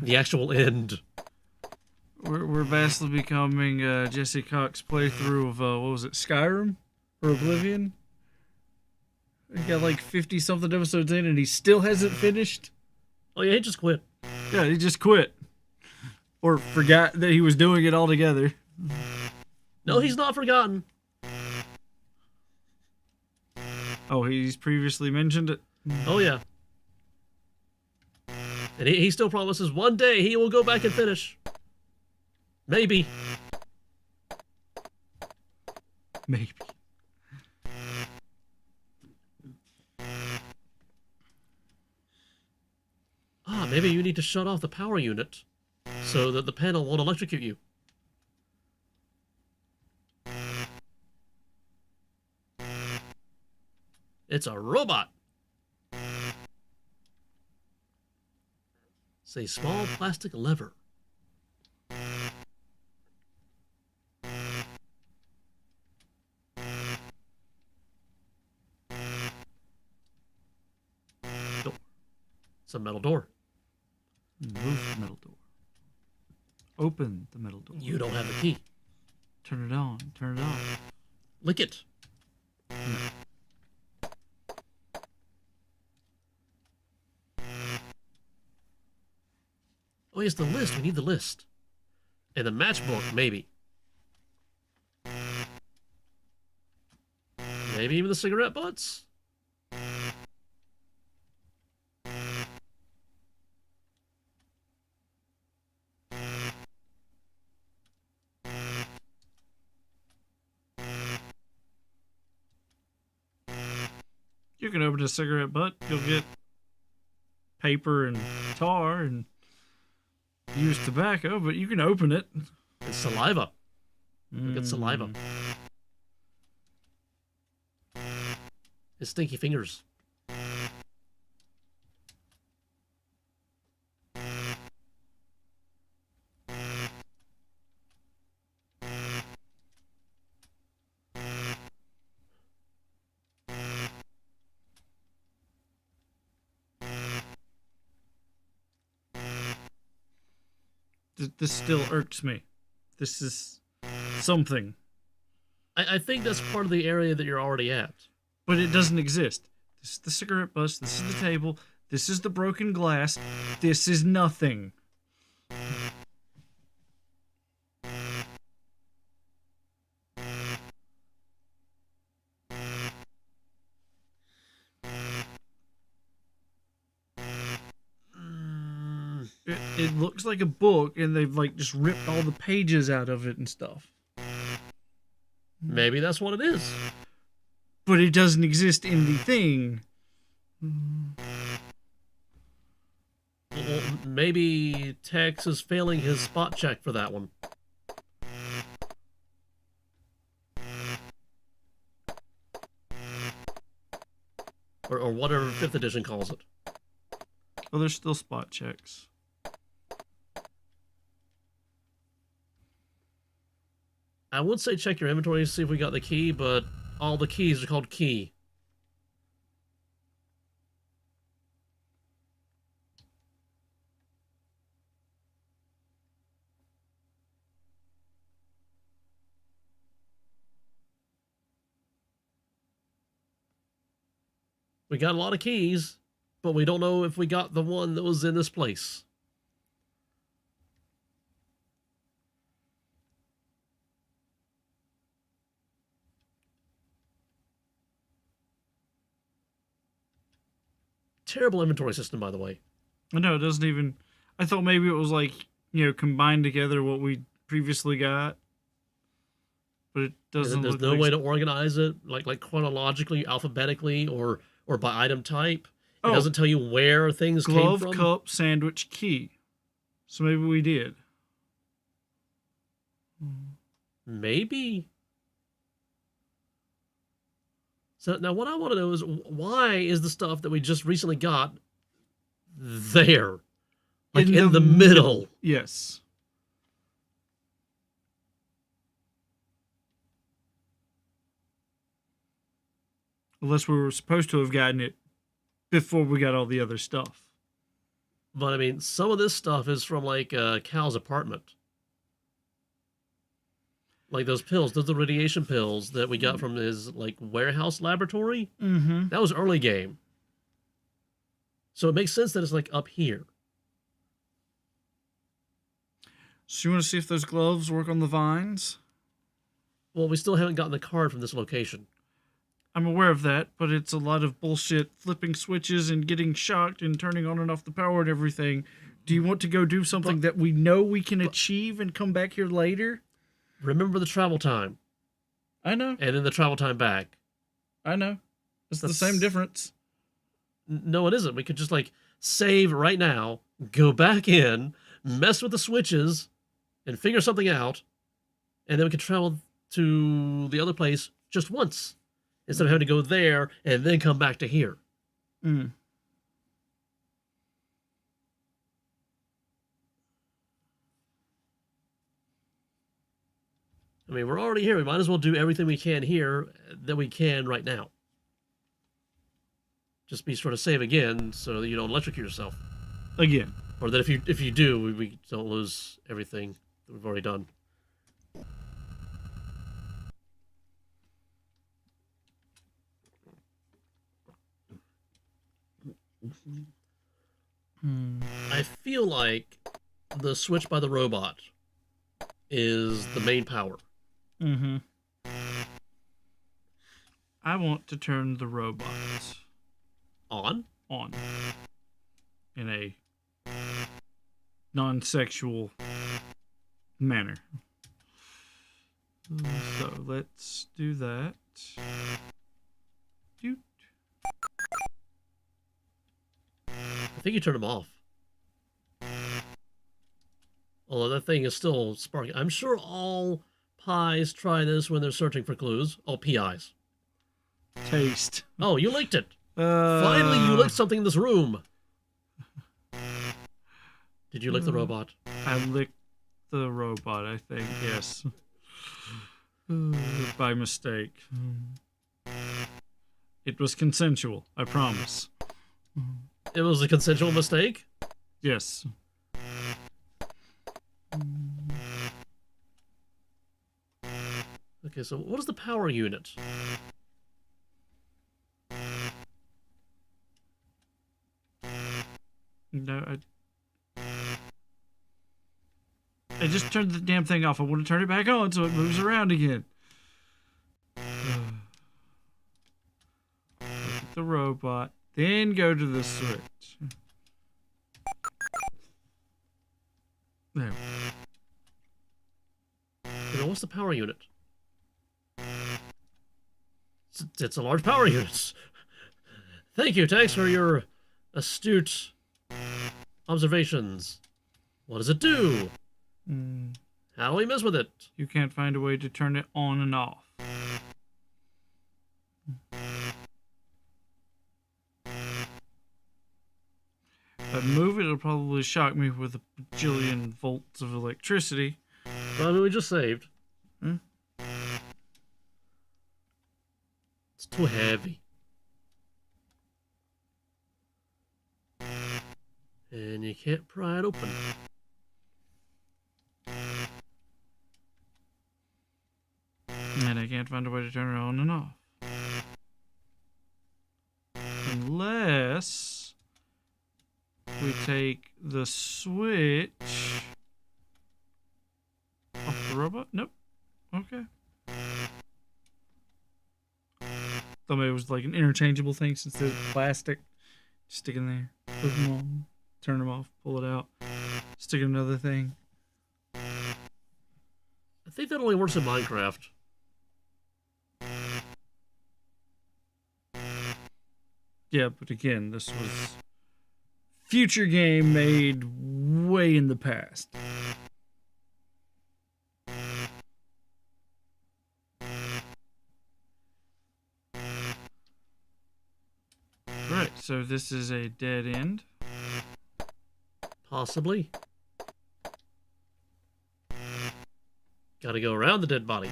the actual end. We're vastly becoming Jesse Cox playthrough of, what was it, Skyrim? Or Oblivion? He got like 50-something episodes in and he still hasn't finished? Oh yeah, he just quit. Yeah, he just quit. Or forgot that he was doing it altogether. No, he's not forgotten. Oh, he's previously mentioned it. Oh, yeah. And he still promises one day he will go back and finish. Maybe. Maybe. Maybe you need to shut off the power unit so that the panel won't electrocute you. It's a robot. It's a small plastic lever. Door. It's a metal door. Move the metal door. Open the metal door. You don't have the key. Turn it on. Turn it off. Lick it. Oh, yes, the list. We need the list. And the matchbook, maybe. Maybe even the cigarette butts? You can open a cigarette butt. You'll get paper and tar and used tobacco, but you can open it. It's saliva. Look at saliva. His stinky fingers. This still irks me. This is something. I think that's part of the area that you're already at. But it doesn't exist. This is the cigarette butts. This is the table. This is the broken glass. This is nothing. It looks like a book, and they've like just ripped all the pages out of it and stuff. Maybe that's what it is. But it doesn't exist in the thing. Well, maybe Tex is failing his spot check for that one. Or whatever 5th edition calls it. Oh, there's still spot checks. I would say check your inventory to see if we got the key, but all the keys are called key. We got a lot of keys, but we don't know if we got the one that was in this place. Terrible inventory system, by the way. I know, it doesn't even... I thought maybe it was like, you know, combined together what we previously got. But it doesn't There's look no like... way to organize it, like chronologically, alphabetically, or by item type. It Oh. doesn't tell you where things came Glove, from. cup, sandwich, key. So maybe we did. Maybe. So now what I want to know is, why is the stuff that we just recently got there? Like in the middle. Yes. Unless we were supposed to have gotten it before we got all the other stuff. But I mean, some of this stuff is from like Cal's apartment. Like those pills, those are the radiation pills that we got from his like warehouse laboratory. Mm-hmm. That was early game. So it makes sense that it's like up here. So you want to see if those gloves work on the vines? Well, we still haven't gotten the card from this location. I'm aware of that, but it's a lot of bullshit flipping switches and getting shocked and turning on and off the power and everything. Do you want to go do something that we know we can achieve and come back here later? Remember the travel time. I know. And then the travel time back. I know. It's the same difference. No, it isn't. We could just, like, save right now, go back in, mess with the switches, and figure something out, and then we could travel to the other place just once, instead of having to go there and then come back to here. Mm. I mean, we're already here. We might as well do everything we can here that we can right now. Just be sure to save again so that you don't electrocute yourself. Again. Or that if you do, we don't lose everything that we've already done. I feel like the switch by the robot is the main power. Mm-hmm. I want to turn the robot On? on in a non-sexual manner. So let's do that. Doot. I think you turned them off. Although that thing is still sparking. I'm sure all pies try this when they're searching for clues. All PIs. Taste. Oh, you licked it. Finally, you licked something in this room. Did you lick the robot? I licked the robot, I think, yes. By mistake. It was consensual, I promise. It was a consensual mistake? Yes. Okay, so what is the power unit? No, I just turned the damn thing off. I want to turn it back on so it moves around again. Look at the robot. Then go to the switch. There. You know, what's the power unit? It's a large power unit. Thank you, Tex, for your astute observations. What does it do? How do we mess with it? You can't find a way to turn it on and off. If I move it, it'll probably shock me with a bajillion volts of electricity. Well, I mean, we just saved. Hmm? It's too heavy. And you can't pry it open. And I can't find a way to turn it on and off. Unless we take the switch off the robot? Nope. Okay. Thought maybe it was like an interchangeable thing since there's plastic. Stick in there. Put them on. Turn them off. Pull it out. Stick in another thing. I think that only works in Minecraft. Yeah, but again, this was future game made way in the past. Right, so this is a dead end. Possibly. Gotta go around the dead body.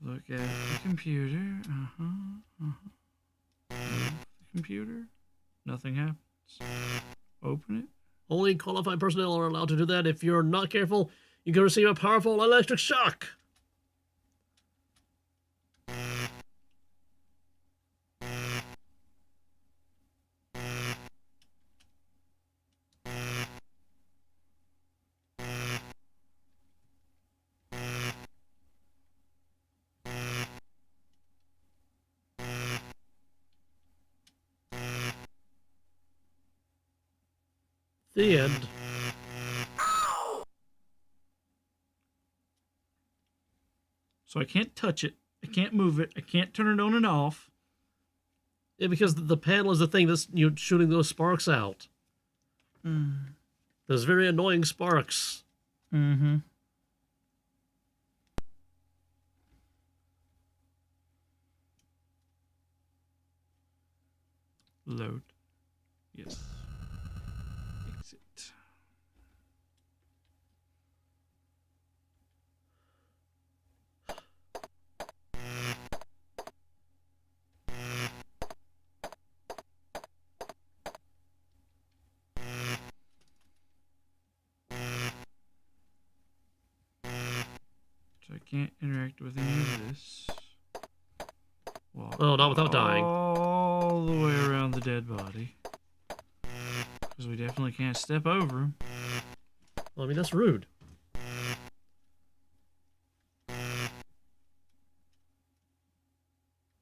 Look at the computer. Move the computer. Nothing happens. Open it. Only qualified personnel are allowed to do that. If you're not careful, you can receive a powerful electric shock. The end. So I can't touch it. I can't move it. I can't turn it on and off. Yeah, because the panel is the thing that's shooting those sparks out. Those very annoying sparks. Mm-hmm. Load. Yes. Exit. So I can't interact with any of this. Walk Oh, not without dying. all the way around the dead body. Because we definitely can't step over him. Well, I mean, that's rude.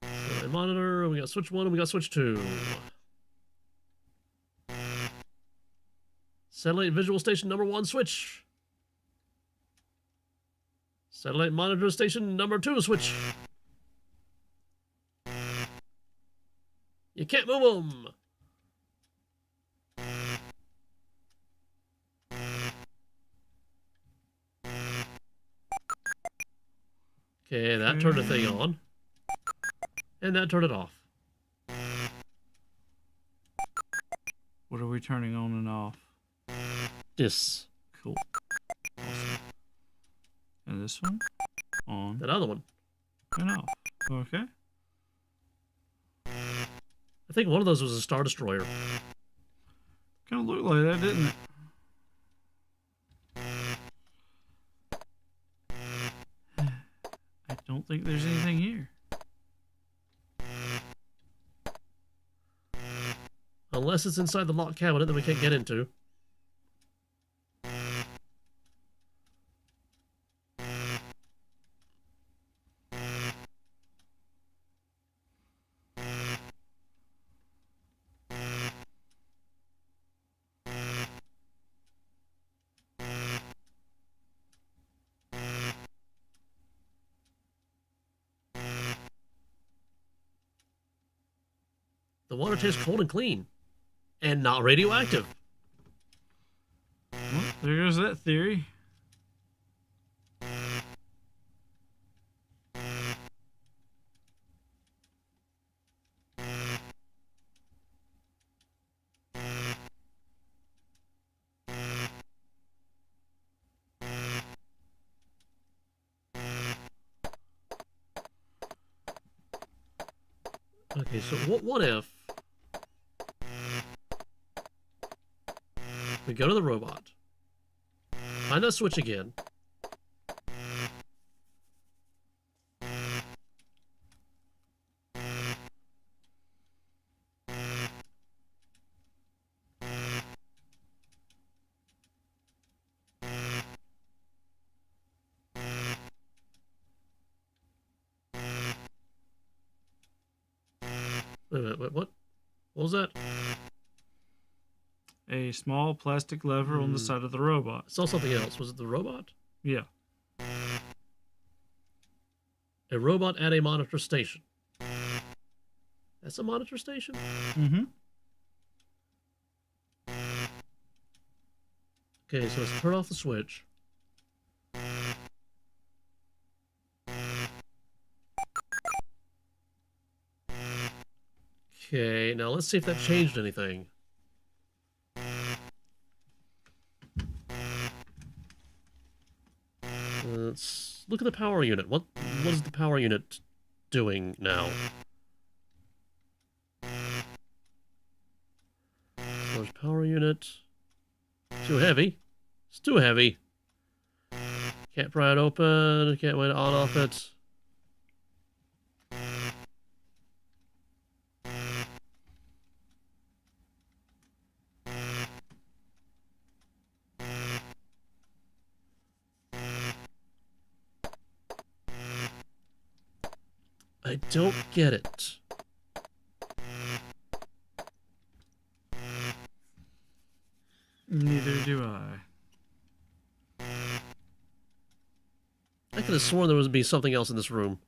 Satellite monitor, we got switch 1 and we got switch 2. Satellite visual station number 1 switch. Satellite monitor station number 2 switch. You can't move them. Okay, that turned the thing on. And that turned it off. What are we turning on and off? This. Cool. Awesome. And this one? On That other one. and off. Okay. I think one of those was a Star Destroyer. Kind of looked like that, didn't it? I don't think there's anything here. Unless it's inside the locked cabinet that we can't get into. The water tastes cold and clean. And not radioactive. Well, there goes that theory. Okay, so what if we go to the robot, find that switch again, wait a minute, what was that? A small plastic lever on the side of the robot. I saw something else. Was it the robot? Yeah. A robot at a monitor station. That's a monitor station? Mm-hmm. Okay, so let's turn off the switch. Okay, now let's see if that changed anything. Let's look at the power unit. What is the power unit doing now? Large power unit. Too heavy. It's too heavy. Can't pry it open. Can't wait to on off it. I don't get it. do I? I could have sworn there would be something else in this room.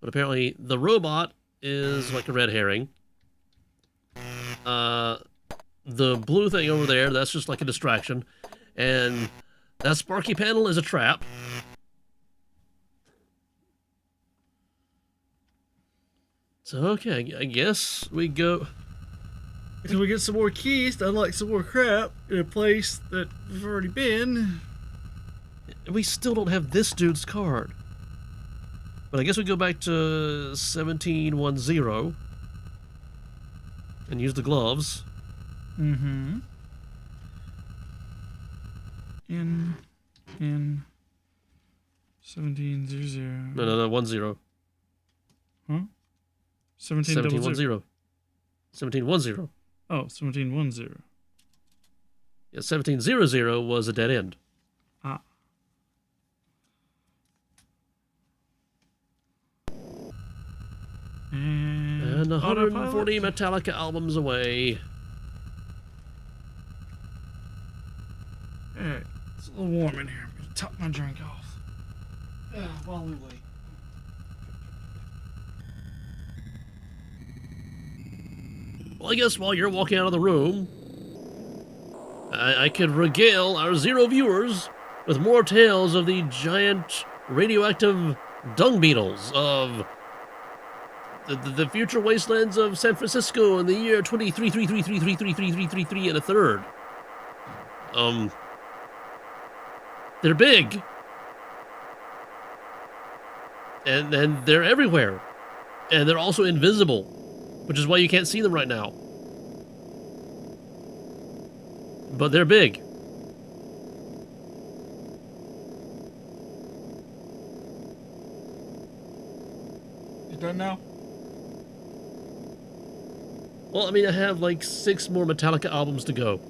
But apparently the robot is like a red herring. The blue thing over there, that's just like a distraction. And that Sparky panel is a trap. So, okay, I guess we go... Until we get some more keys to unlock some more crap in a place that we've already been. We still don't have this dude's card. But I guess we go back to 1710 and use the gloves. Mm-hmm. In 1700. No, 10. Huh? 1700. 1710. Oh, 1710. Yeah, 1700 was a dead end. Ah. And 140 Metallica albums away. Alright, it's a little warm in here. I'm gonna top my drink off. While we wait. Well, I guess while you're walking out of the room, I could regale our Zero viewers with more tales of the giant radioactive dung beetles of the future wastelands of San Francisco in the year 2333333333 and a third. They're big. And they're everywhere. And they're also invisible, which is why you can't see them right now. But they're big. You done now? Well, I mean, I have like 6 more Metallica albums to go.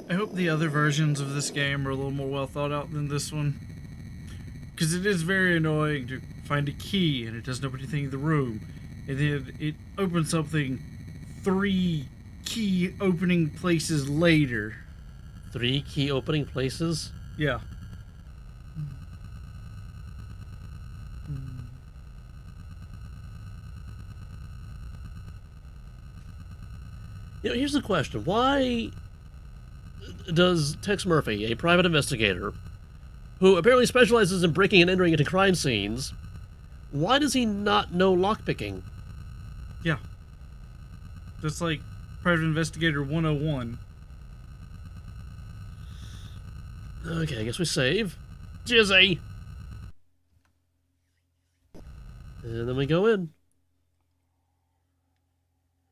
I hope the other versions of this game are a little more well thought out than this one. Because it is very annoying to find a key and it doesn't open anything in the room. And then it opens something 3 key opening places later. 3 key opening places? Yeah. You know, here's the question. Why does Tex Murphy, a private investigator, who apparently specializes in breaking and entering into crime scenes, why does he not know lockpicking? Yeah. Just like Private Investigator 101. Okay, I guess we save. Jizzy! And then we go in.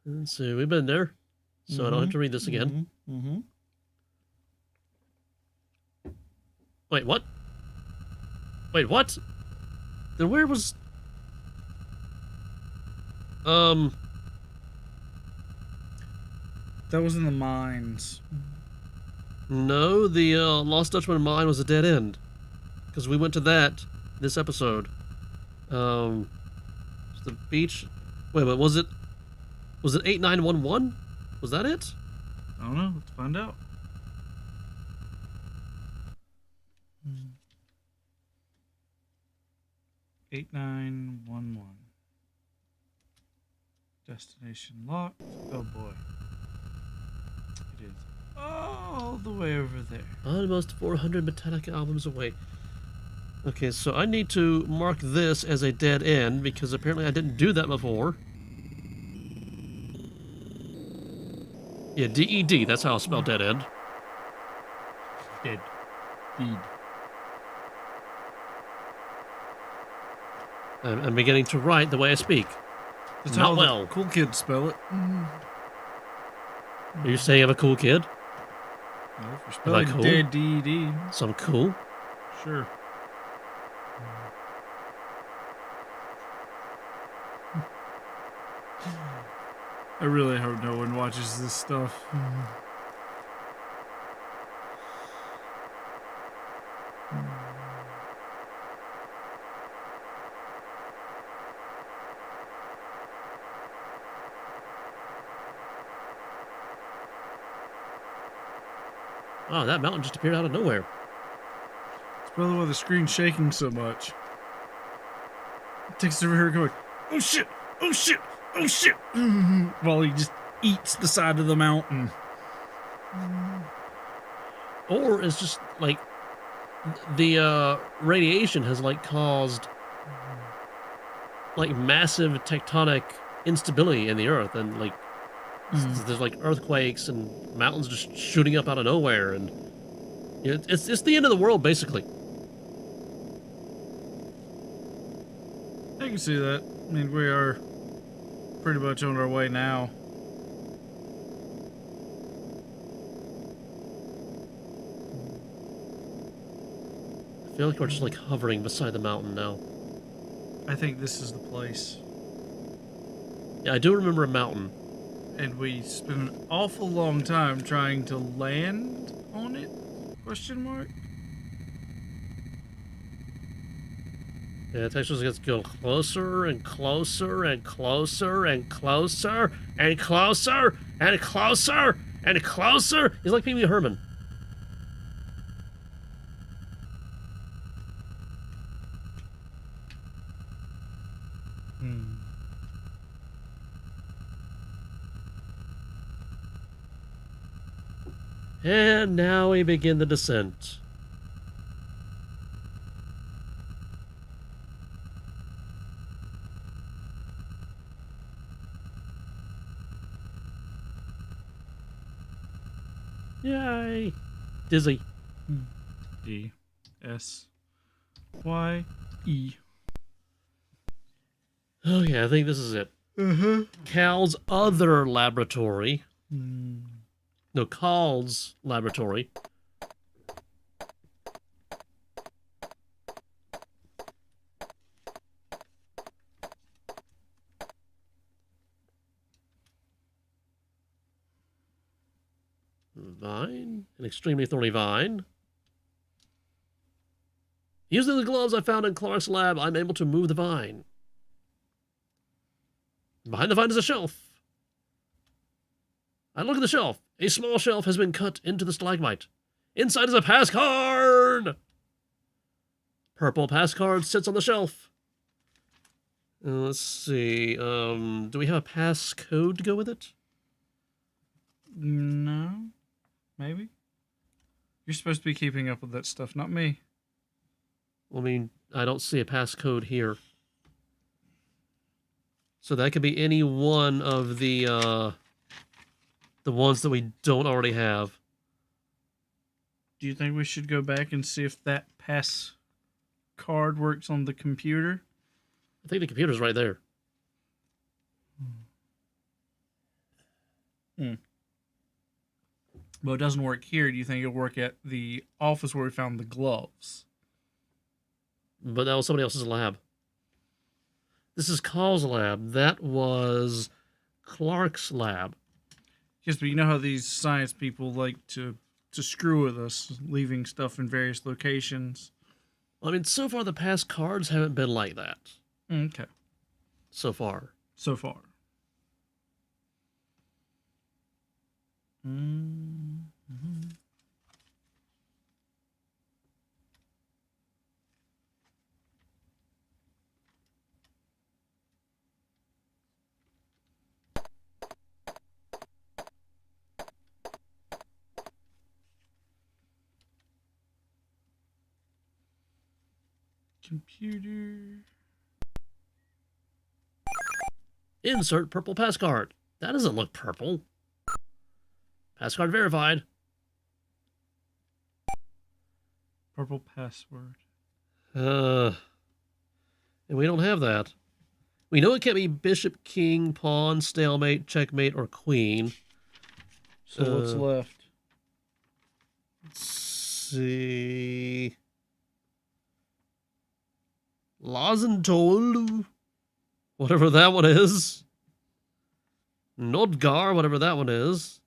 And so we've been there, so I don't have to read this again. Mm-hmm. Wait, what? Wait, what? Then where was... That was in the mines. No, the Lost Dutchman Mine was a dead end. Because we went to that this episode. The beach... Wait, was it 8911? Was that it? I don't know. Let's find out. 8911. Destination locked. Oh boy. It is all the way over there. Almost 400 Metallica albums away. Okay, so I need to mark this as a dead end because apparently I didn't do that before. Yeah, D-E-D, that's how I spell dead end. Dead. Deed. I'm beginning to write the way I speak. That's Not how the well. cool kids spell it. Are you saying I'm a cool kid? No, if you're spelling cool? dead D-E-D. So I'm cool? Sure. I really hope no one watches this stuff. Oh, that mountain just appeared out of nowhere. It's probably why the screen's shaking so much. Tex over here going, oh shit, oh shit, oh shit, while he just eats the side of the mountain. Or it's just like the radiation has like caused like massive tectonic instability in the earth, and like there's like earthquakes and mountains just shooting up out of nowhere, and you know, it's the end of the world basically. I can see that. I mean, we are pretty much on our way now. I feel like we're just like hovering beside the mountain now. I think this is the place. Yeah, I do remember a mountain. And we spent an awful long time trying to land on it? Question mark? Yeah, it actually gets go closer and closer and closer and closer and closer and closer and closer. He's like Pee Wee Herman. And now we begin the descent. Yay! Dizzy. D-S-Y-E. Oh yeah, I think this is it. Cal's other laboratory. No, Cal's laboratory. Vine, an extremely thorny vine. Using the gloves I found in Clark's lab, I'm able to move the vine. Behind the vine is a shelf. I look at the shelf. A small shelf has been cut into the stalagmite. Inside is a passcard! Purple passcard sits on the shelf. Let's see. Do we have a passcode to go with it? No. Maybe? You're supposed to be keeping up with that stuff, not me. I mean, I don't see a passcode here. So that could be any one of the ones that we don't already have. Do you think we should go back and see if that pass card works on the computer? I think the computer's right there. Well, it doesn't work here. Do you think it'll work at the office where we found the gloves? But that was somebody else's lab. This is Cal's lab. That was Clark's lab. Yes, but you know how these science people like to screw with us, leaving stuff in various locations. I mean, so far the past cards haven't been like that. Okay. So far. So far. Mm-hmm. Computer. Insert purple pass card. That doesn't look purple. Pass card verified. Purple password. And we don't have that. We know it can't be bishop, king, pawn, stalemate, checkmate, or queen. So what's left? Let's see. Lozentol, whatever that one is. Nodgar, whatever that one is.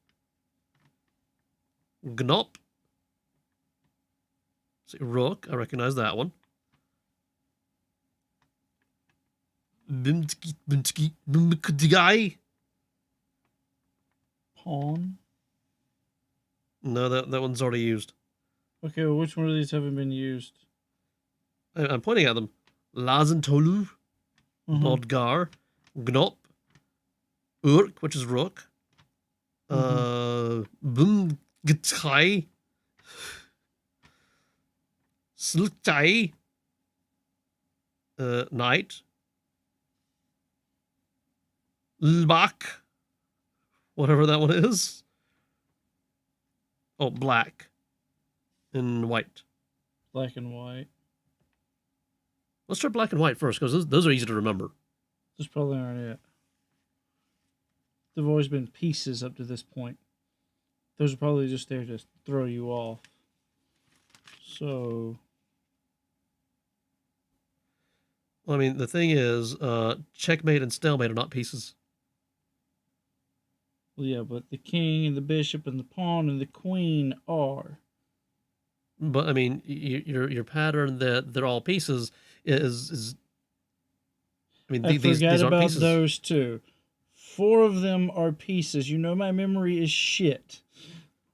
Gnop. See, Rook, I recognize that one. Pawn. No, that one's already used. Okay, well, which one of these haven't been used? I'm pointing at them. Lazentolu, Nodgar, Gnop, Urk, which is Rook, Bumgtai, Sluktai, Knight, Lbak, whatever that one is. Oh, black and white. Black and white. Let's try black and white first, because those are easy to remember. Those probably aren't it. They've always been pieces up to this point. Those are probably just there to throw you off. So... Well, I mean, the thing is, checkmate and stalemate are not pieces. Well, yeah, but the king and the bishop and the pawn and the queen are. But I mean, your pattern that they're all pieces is. I mean, these forgot aren't about pieces. those two. 4 of them are pieces. You know my memory is shit.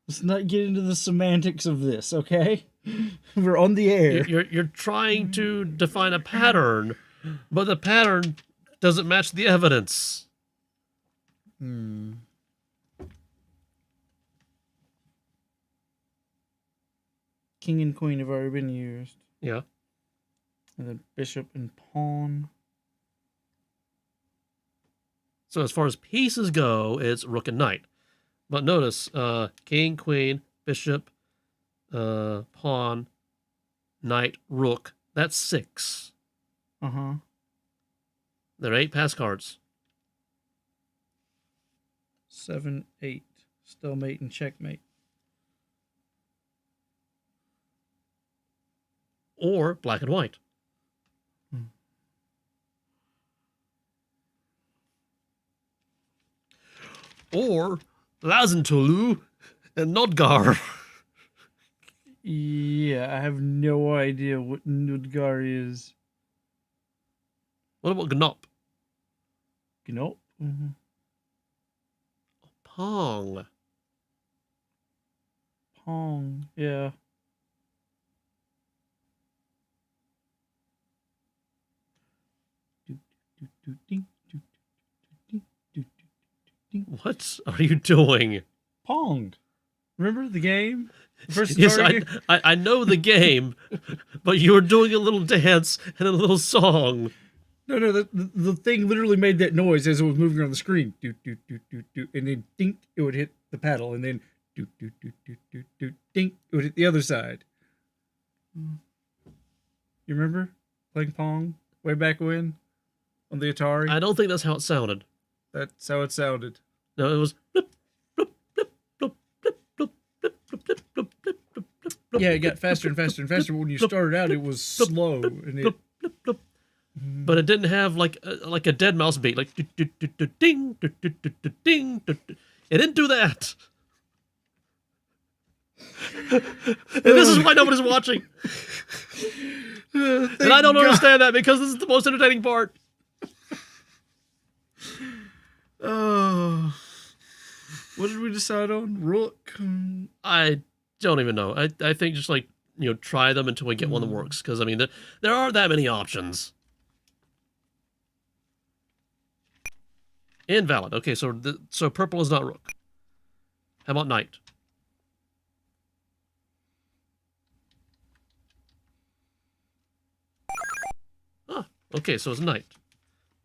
Let's not get into the semantics of this, okay? We're on the air. You're trying to define a pattern, but the pattern doesn't match the evidence. King and queen have already been used. Yeah. And then bishop and pawn. So as far as pieces go, it's rook and knight. But notice, king, queen, bishop, pawn, knight, rook. That's 6. Uh-huh. There are 8 pass cards. 7, 8. Stalemate and checkmate. Or black and white. Or Lazentolu and Nodgar. Yeah, I have no idea what Nudgar is. What about Gnop? Nope. Pong. Pong. Yeah. What are you doing? Pong. Remember the game? First Yes, target? I know the game, but you were doing a little dance and a little song. No, the thing literally made that noise as it was moving around the screen. Do, do, do, do, do. And then dink, it would hit the paddle. And then do, do, do, do, do, do, dink, it would hit the other side. You remember playing Pong way back when on the Atari? I don't think that's how it sounded. That's how it sounded. No, it was. Yeah, it got faster and faster and faster. But when you started out, it was slow. And it, But it didn't have like a dead mouse beat, like ding, ding. It didn't do that. And this is why nobody's watching. And I don't understand that because this is the most entertaining part. Oh. What did we decide on? Rook? I don't even know. I think just like, try them until we get one that works. Because, I mean, there aren't that many options. Invalid. Okay, so purple is not rook. How about knight? Ah, okay, so it's knight.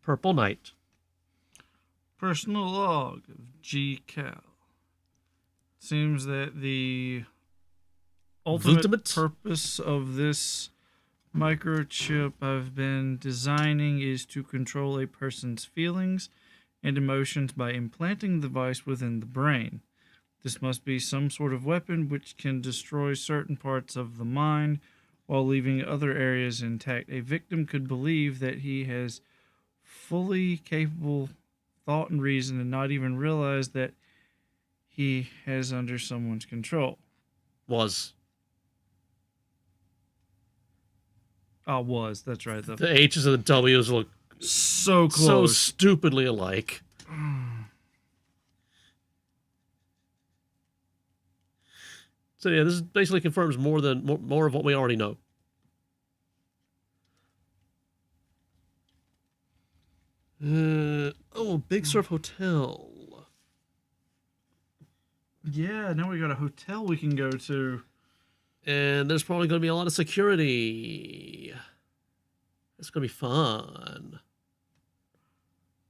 Purple knight. Personal log of G. Cal. Seems that the ultimate purpose of this microchip I've been designing is to control a person's feelings and emotions by implanting the device within the brain. This must be some sort of weapon which can destroy certain parts of the mind while leaving other areas intact. A victim could believe that he has fully capable thought and reason and not even realize that he has under someone's control. Was. Was. That's right. The H's and the W's look so close. so stupidly alike. So yeah, this basically confirms more of what we already know. Big Surf Hotel. Yeah, now we got a hotel we can go to. And there's probably going to be a lot of security. It's going to be fun.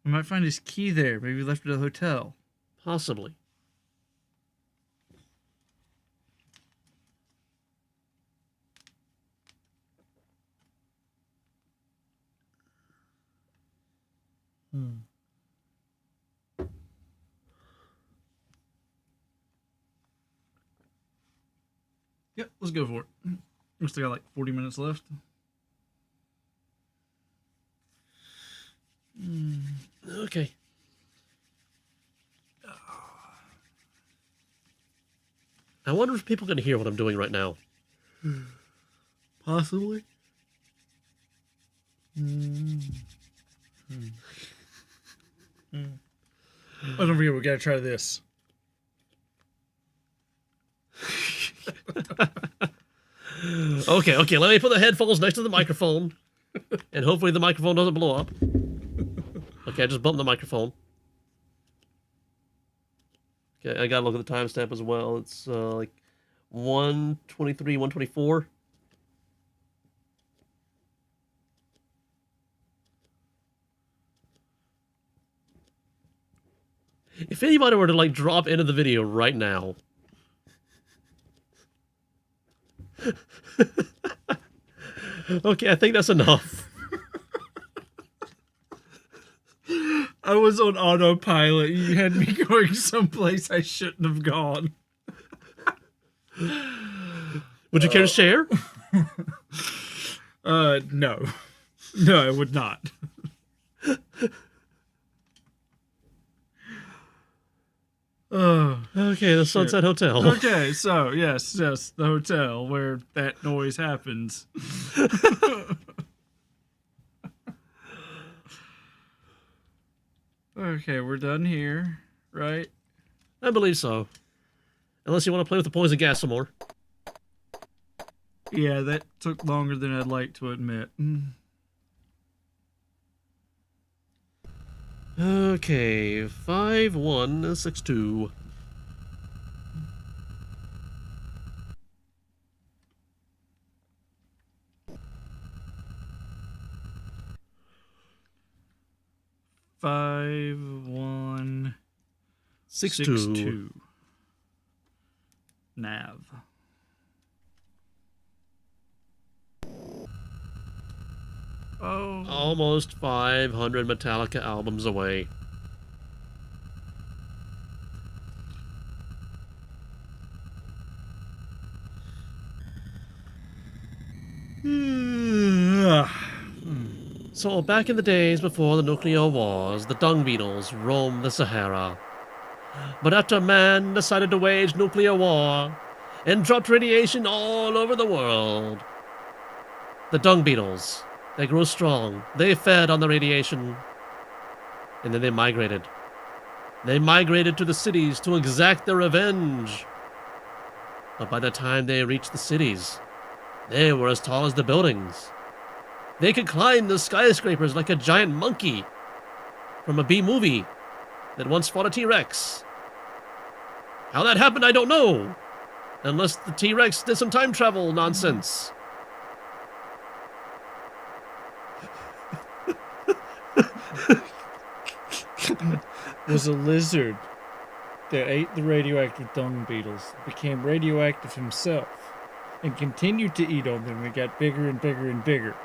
We might find his key there. Maybe he left it at the hotel. Possibly. Yep, let's go for it. We still got like 40 minutes left. Okay. I wonder if people can hear what I'm doing right now. Possibly. Oh, don't forget, we gotta try this. Okay, let me put the headphones next to the microphone. And hopefully the microphone doesn't blow up. Okay, I just bumped the microphone. Okay, I gotta look at the timestamp as well. It's like 1:23, 1:24. If anybody were to like drop into the video right now. Okay, I think that's enough. I was on autopilot. You had me going someplace I shouldn't have gone. Would you care to share? No. No, I would not. Okay, the Sunset Hotel. Okay, so yes, the hotel where that noise happens. Okay, we're done here, right? I believe so. Unless you want to play with the poison gas some more. Yeah, that took longer than I'd like to admit. Okay, 5162. Five, 1, 6 6, 2. 2. Nav. Oh. Almost 500 Metallica albums away. So, back in the days before the nuclear wars, the dung beetles roamed the Sahara. But after man decided to wage nuclear war and dropped radiation all over the world, the dung beetles, they grew strong. They fed on the radiation. And then they migrated. They migrated to the cities to exact their revenge. But by the time they reached the cities, they were as tall as the buildings. They could climb the skyscrapers like a giant monkey from a B-movie that once fought a T-Rex. How that happened, I don't know. Unless the T-Rex did some time travel nonsense. Was a lizard that ate the radioactive dung beetles, became radioactive himself, and continued to eat on them and got bigger and bigger and bigger.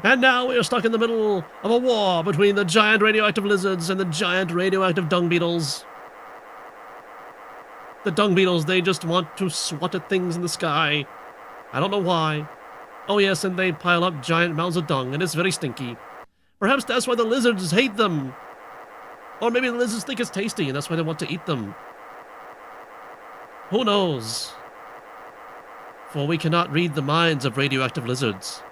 And now we are stuck in the middle of a war between the giant radioactive lizards and the giant radioactive dung beetles. The dung beetles, they just want to swat at things in the sky. I don't know why. Oh yes, and they pile up giant mounds of dung, and it's very stinky. Perhaps that's why the lizards hate them. Or maybe the lizards think it's tasty, and that's why they want to eat them. Who knows? For we cannot read the minds of radioactive lizards.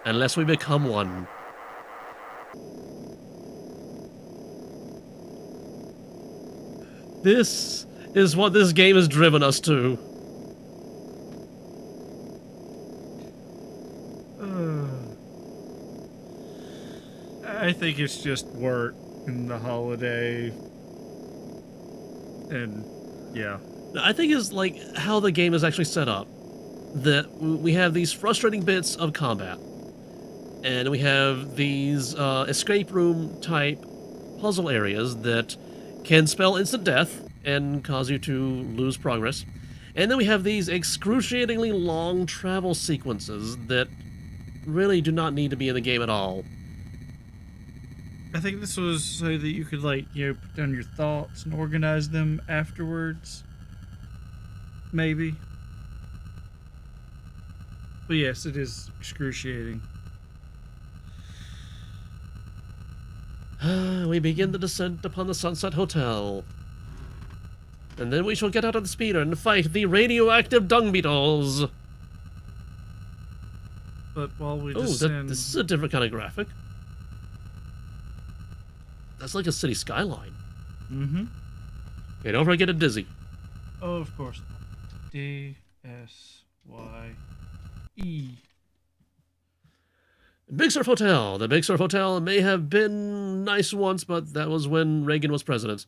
Unless we become one. This is what this game has driven us to. I think it's just work and the holiday. And, yeah. I think it's like how the game is actually set up. That we have these frustrating bits of combat. And we have these escape room type puzzle areas that can spell instant death and cause you to lose progress. And then we have these excruciatingly long travel sequences that really do not need to be in the game at all. I think this was so that you could, like, you know, put down your thoughts and organize them afterwards. Maybe. But yes, it is excruciating. We begin the descent upon the Sunset Hotel. And then we shall get out of the speeder and fight the radioactive dung beetles. But while we Oh, descend... this is a different kind of graphic. That's like a city skyline. Mm-hmm. Okay, don't forget it dizzy. Oh, of course. D-S-Y-E. Big Surf Hotel. The Big Surf Hotel may have been nice once, but that was when Reagan was president.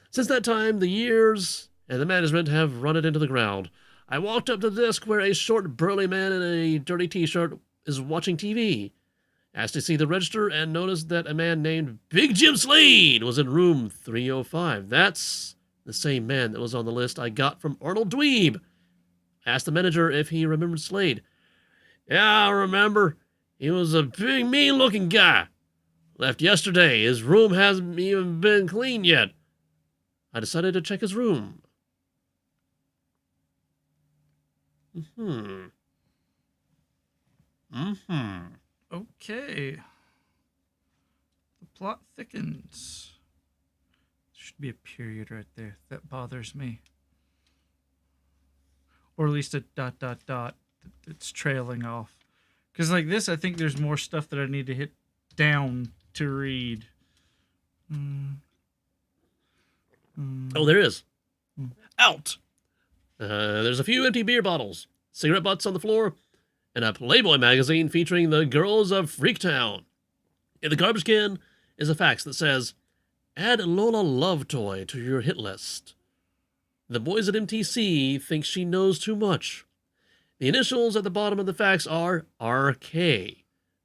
Since that time, the years and the management have run it into the ground. I walked up to the desk where a short, burly man in a dirty t-shirt is watching TV. Asked to see the register and noticed that a man named Big Jim Slade was in room 305. That's the same man that was on the list I got from Arnold Dweeb. Asked the manager if he remembered Slade. Yeah, I remember. He was a big, mean-looking guy. Left yesterday. His room hasn't even been cleaned yet. I decided to check his room. Okay. The plot thickens. There should be a period right there. That bothers me. Or at least a ... that's trailing off. Because like this, I think there's more stuff that I need to hit down to read. Oh, there is. Out! There's a few empty beer bottles, cigarette butts on the floor, and a Playboy magazine featuring the girls of Freaktown. In the garbage can is a fax that says, add Lola Lovetoy to your hit list. The boys at MTC think she knows too much. The initials at the bottom of the fax are RK.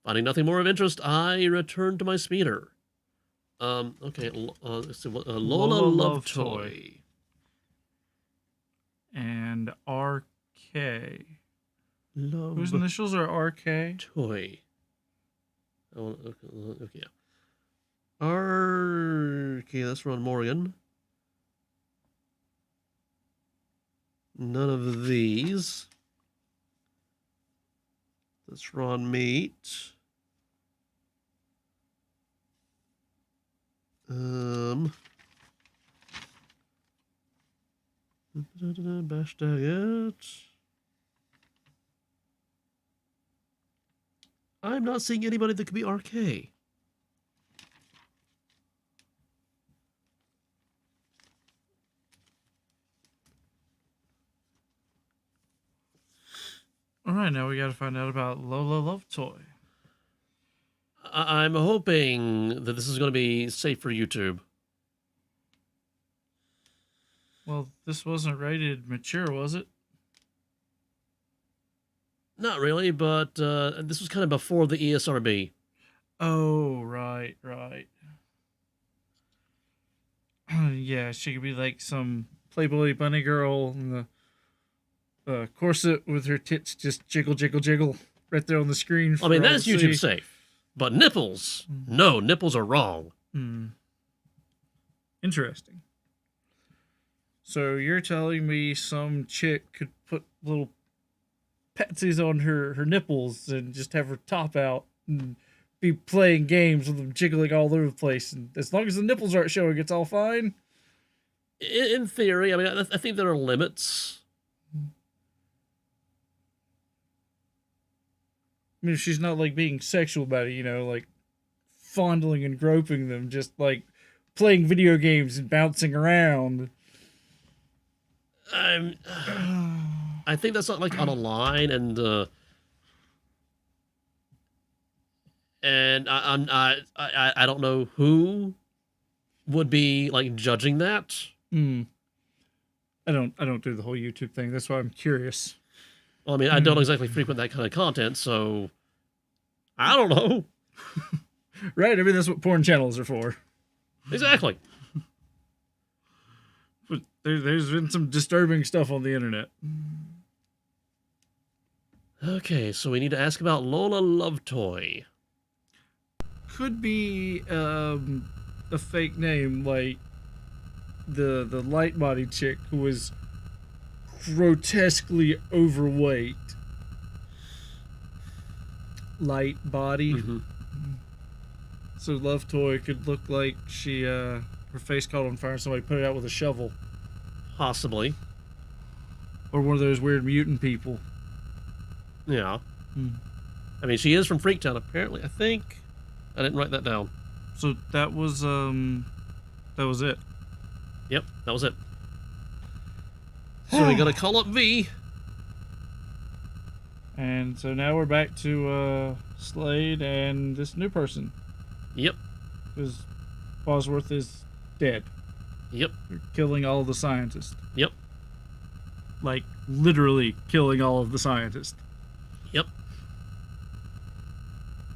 Finding nothing more of interest, I return to my speeder. Okay, let's see, Lola Lovetoy. And RK. Love Whose initials are RK? Toy. Oh, okay. Okay, that's Ron Morgan. None of these. That's Ron Mate. Bash Daggett. I'm not seeing anybody that could be RK. All right, now we got to find out about Lola Lovetoy. I'm hoping that this is going to be safe for YouTube. Well, this wasn't rated mature, was it? Not really, but this was kind of before the ESRB. Oh, right. Yeah, she could be like some Playboy bunny girl in the corset with her tits just jiggle right there on the screen. I mean, that's YouTube safe. But nipples, no, nipples are wrong. Interesting. So you're telling me some chick could put little patsies on her nipples and just have her top out and be playing games with them jiggling all over the place, and as long as the nipples aren't showing, it's all fine? In theory, I mean, I think there are limits. I mean, she's not like being sexual about it, you know, like fondling and groping them, just like playing video games and bouncing around. I think that's not like on a line, and I don't know who would be like judging that. I don't do the whole YouTube thing. That's why I'm curious. Well, I mean, I don't exactly frequent that kind of content, so I don't know. Right? I mean, that's what porn channels are for. Exactly. But there's been some disturbing stuff on the internet. Okay, so we need to ask about Lola Lovetoy. Could be a fake name, like the light body chick who was grotesquely overweight. Light body. Mm-hmm. So Lovetoy could look like she her face caught on fire and somebody put it out with a shovel. Possibly. Or one of those weird mutant people. Yeah. I mean, she is from Freaktown, apparently. I think. I didn't write that down. So that was it. Yep, that was it. So we gotta call up V. And so now we're back to Slade and this new person. Yep. Because Bosworth is dead. Yep. They're killing all of the scientists. Yep. Like, literally killing all of the scientists. Yep.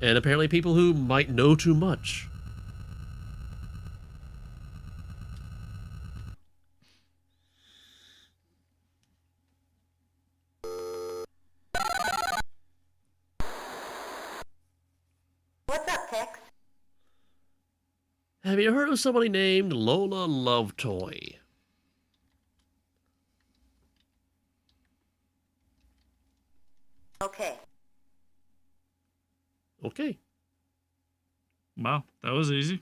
And apparently people who might know too much. What's up, Tex? Have you heard of somebody named Lola Lovetoy? Okay. Okay. Wow, that was easy.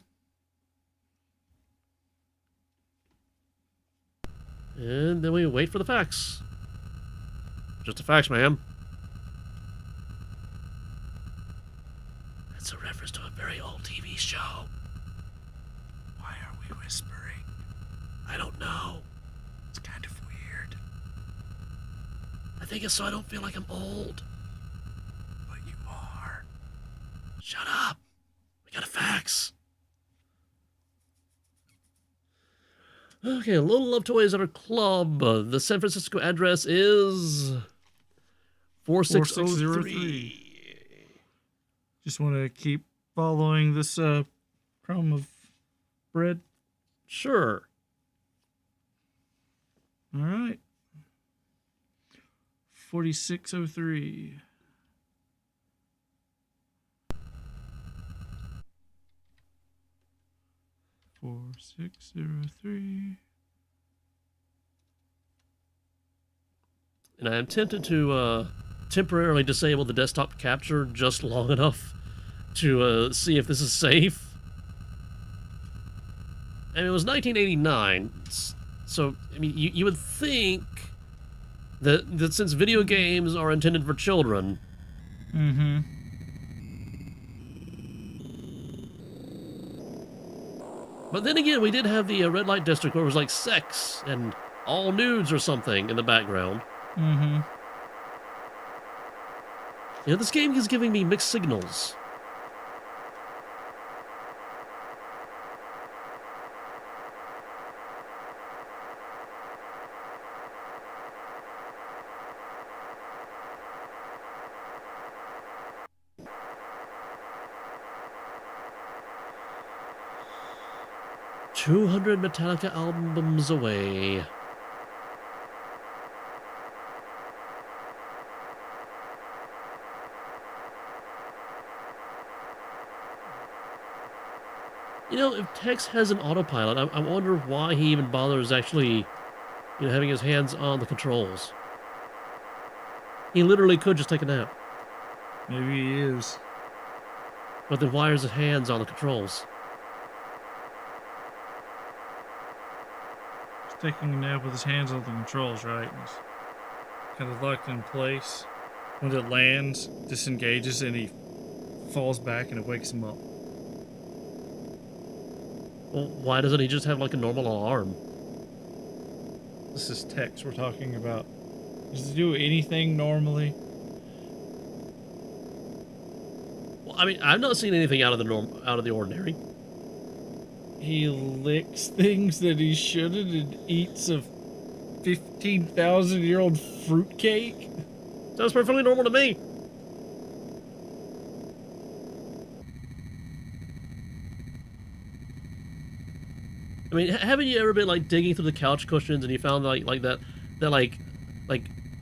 And then we wait for the fax. Just a fax, ma'am. That's a reference to a very old TV show. Why are we whispering? I don't know. It's kind of weird. I think it's so I don't feel like I'm old. But you are. Shut up. We got a fax. Okay, Lola Lovetoy is at our club. The San Francisco address is 4603. Just want to keep following this crumb of bread. Sure. All right. 4603. Four, 603. And I am tempted to temporarily disable the desktop capture just long enough to see if this is safe. I mean, it was 1989, so I mean, you would think that since video games are intended for children, Mm-hmm. but then again, we did have the red light district where it was like sex and all nudes or something in the background. Mm-hmm. You know, this game is giving me mixed signals. "200 Metallica albums away." You know, if Tex has an autopilot, I wonder why he even bothers actually, you know, having his hands on the controls. He literally could just take a nap. Maybe he is. But then why is his hands on the controls? He's taking a nap with his hands on the controls, right? He's kind of locked in place. When it lands, disengages, and he falls back and it wakes him up. Well, why doesn't he just have like a normal alarm? This is Tex we're talking about. Does he do anything normally? Well, I mean, I've not seen anything out of the ordinary. He licks things that he shouldn't and eats a 15,000-year-old fruitcake? Sounds perfectly normal to me. I mean, haven't you ever been like digging through the couch cushions and you found like that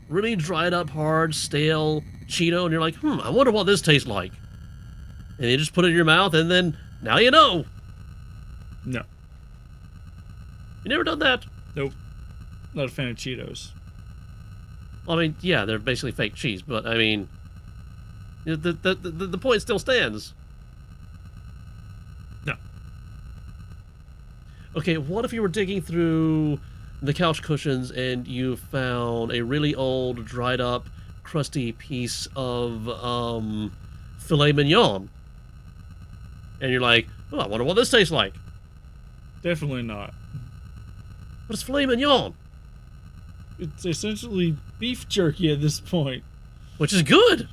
really dried up, hard, stale Cheeto, and you're like, I wonder what this tastes like. And you just put it in your mouth, and then now you know. No. You never done that? Nope. Not a fan of Cheetos. Well, I mean, yeah, they're basically fake cheese, but I mean, the point still stands. No. Okay, what if you were digging through the couch cushions and you found a really old, dried up, crusty piece of filet mignon? And you're like, oh, I wonder what this tastes like. Definitely not. But it's filet mignon. It's essentially beef jerky at this point. Which is good.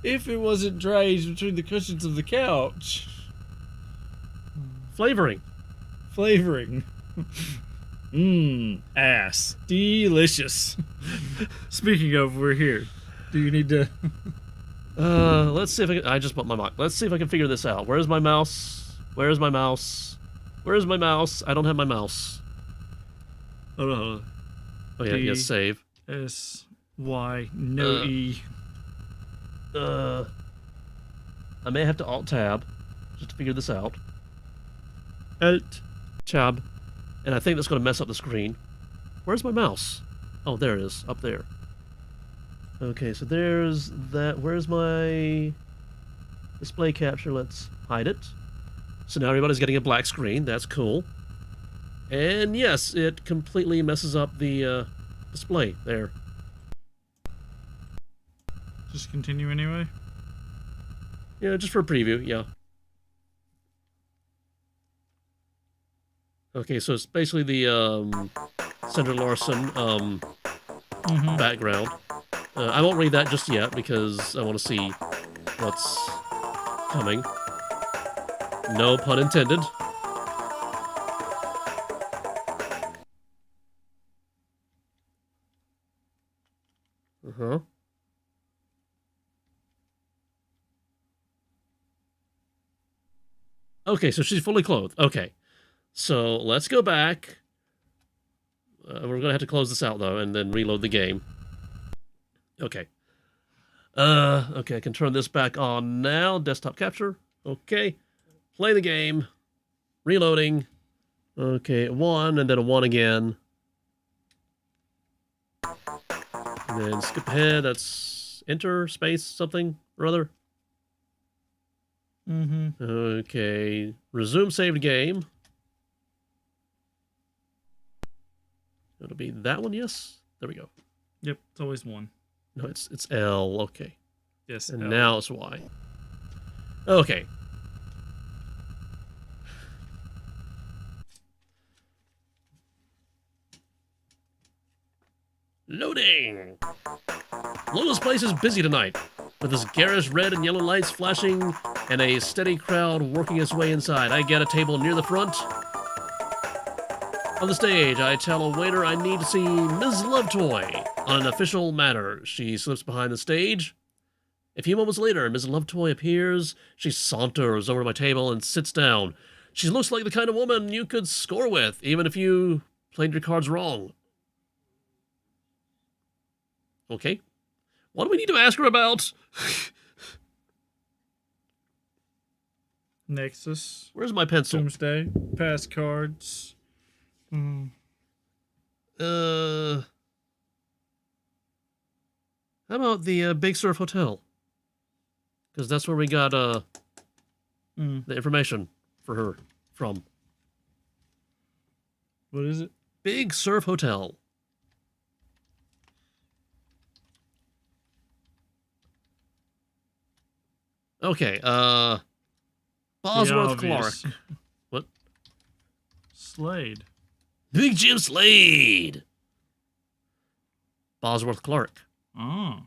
If it wasn't dry aged between the cushions of the couch. Flavoring. Flavoring. Mmm, ass. Delicious. Speaking of, we're here. Do you need to... Let's see if I just put my mic. Let's see if I can figure this out. Where's my mouse? Where's my mouse? Where's my mouse? I don't have my mouse. Hold on. Oh yeah, yes, save. S-Y, no E. I may have to Alt-Tab just to figure this out. Alt-Tab. And I think that's going to mess up the screen. Where's my mouse? Oh, there it is. Up there. Okay, so there's that. Where's my display capture? Let's hide it. So now everybody's getting a black screen. That's cool. And yes, it completely messes up the display there. Just continue anyway? Yeah, just for a preview, yeah. Okay, so it's basically the Sandra Larson background. I won't read that just yet because I want to see what's coming. No pun intended. Uh-huh. Okay, so she's fully clothed. Okay. So let's go back. We're going to have to close this out, though, and then reload the game. Okay. Okay, I can turn this back on now. Desktop capture. Okay. Play the game. Reloading. Okay, 1, and then a 1 again. And then skip ahead. That's enter, space, something or other. Okay. Resume saved game. It'll be that one, yes? There we go. Yep, it's always 1. No, it's L. Okay. Yes, And L. now it's Y. Okay. Loading! Lola's place is busy tonight, with its garish red and yellow lights flashing and a steady crowd working its way inside. I get a table near the front. On the stage, I tell a waiter I need to see Ms. Lovetoy on an official matter. She slips behind the stage. A few moments later, Ms. Lovetoy appears. She saunters over to my table and sits down. She looks like the kind of woman you could score with, even if you played your cards wrong. Okay. What do we need to ask her about? Nexus. Where's my pencil? Doomsday. Passcards. How about the Big Surf Hotel? Because that's where we got the information for her from. What is it? Big Surf Hotel. Okay, Bosworth Clark. What? Slade. Big Jim Slade. Bosworth Clark. Oh.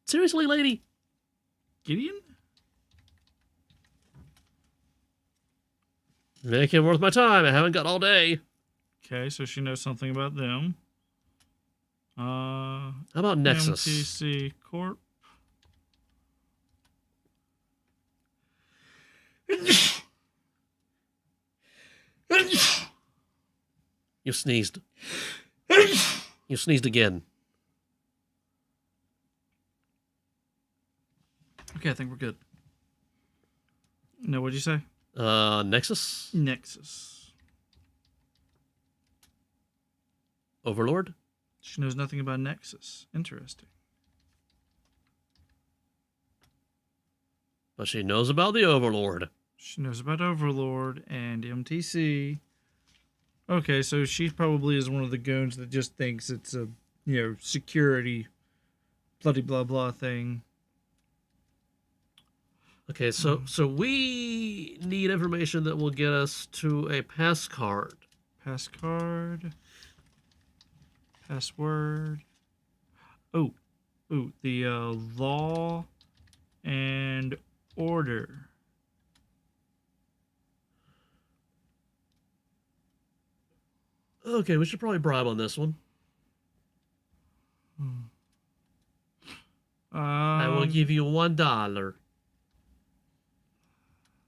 Seriously, lady? Gideon? Make it worth my time. I haven't got all day. Okay, so she knows something about them. How about Nexus? MTC Corp. You sneezed. You sneezed again. Okay, I think we're good. No, what'd you say? Nexus? Nexus. Overlord? She knows nothing about Nexus. Interesting. But she knows about the Overlord. She knows about Overlord and MTC. Okay, so she probably is one of the goons that just thinks it's a, security bloody blah blah thing. Okay, so we need information that will get us to a passcard. Passcard. Password. Oh, the law and order. Okay, we should probably bribe on this one. I will give you $1.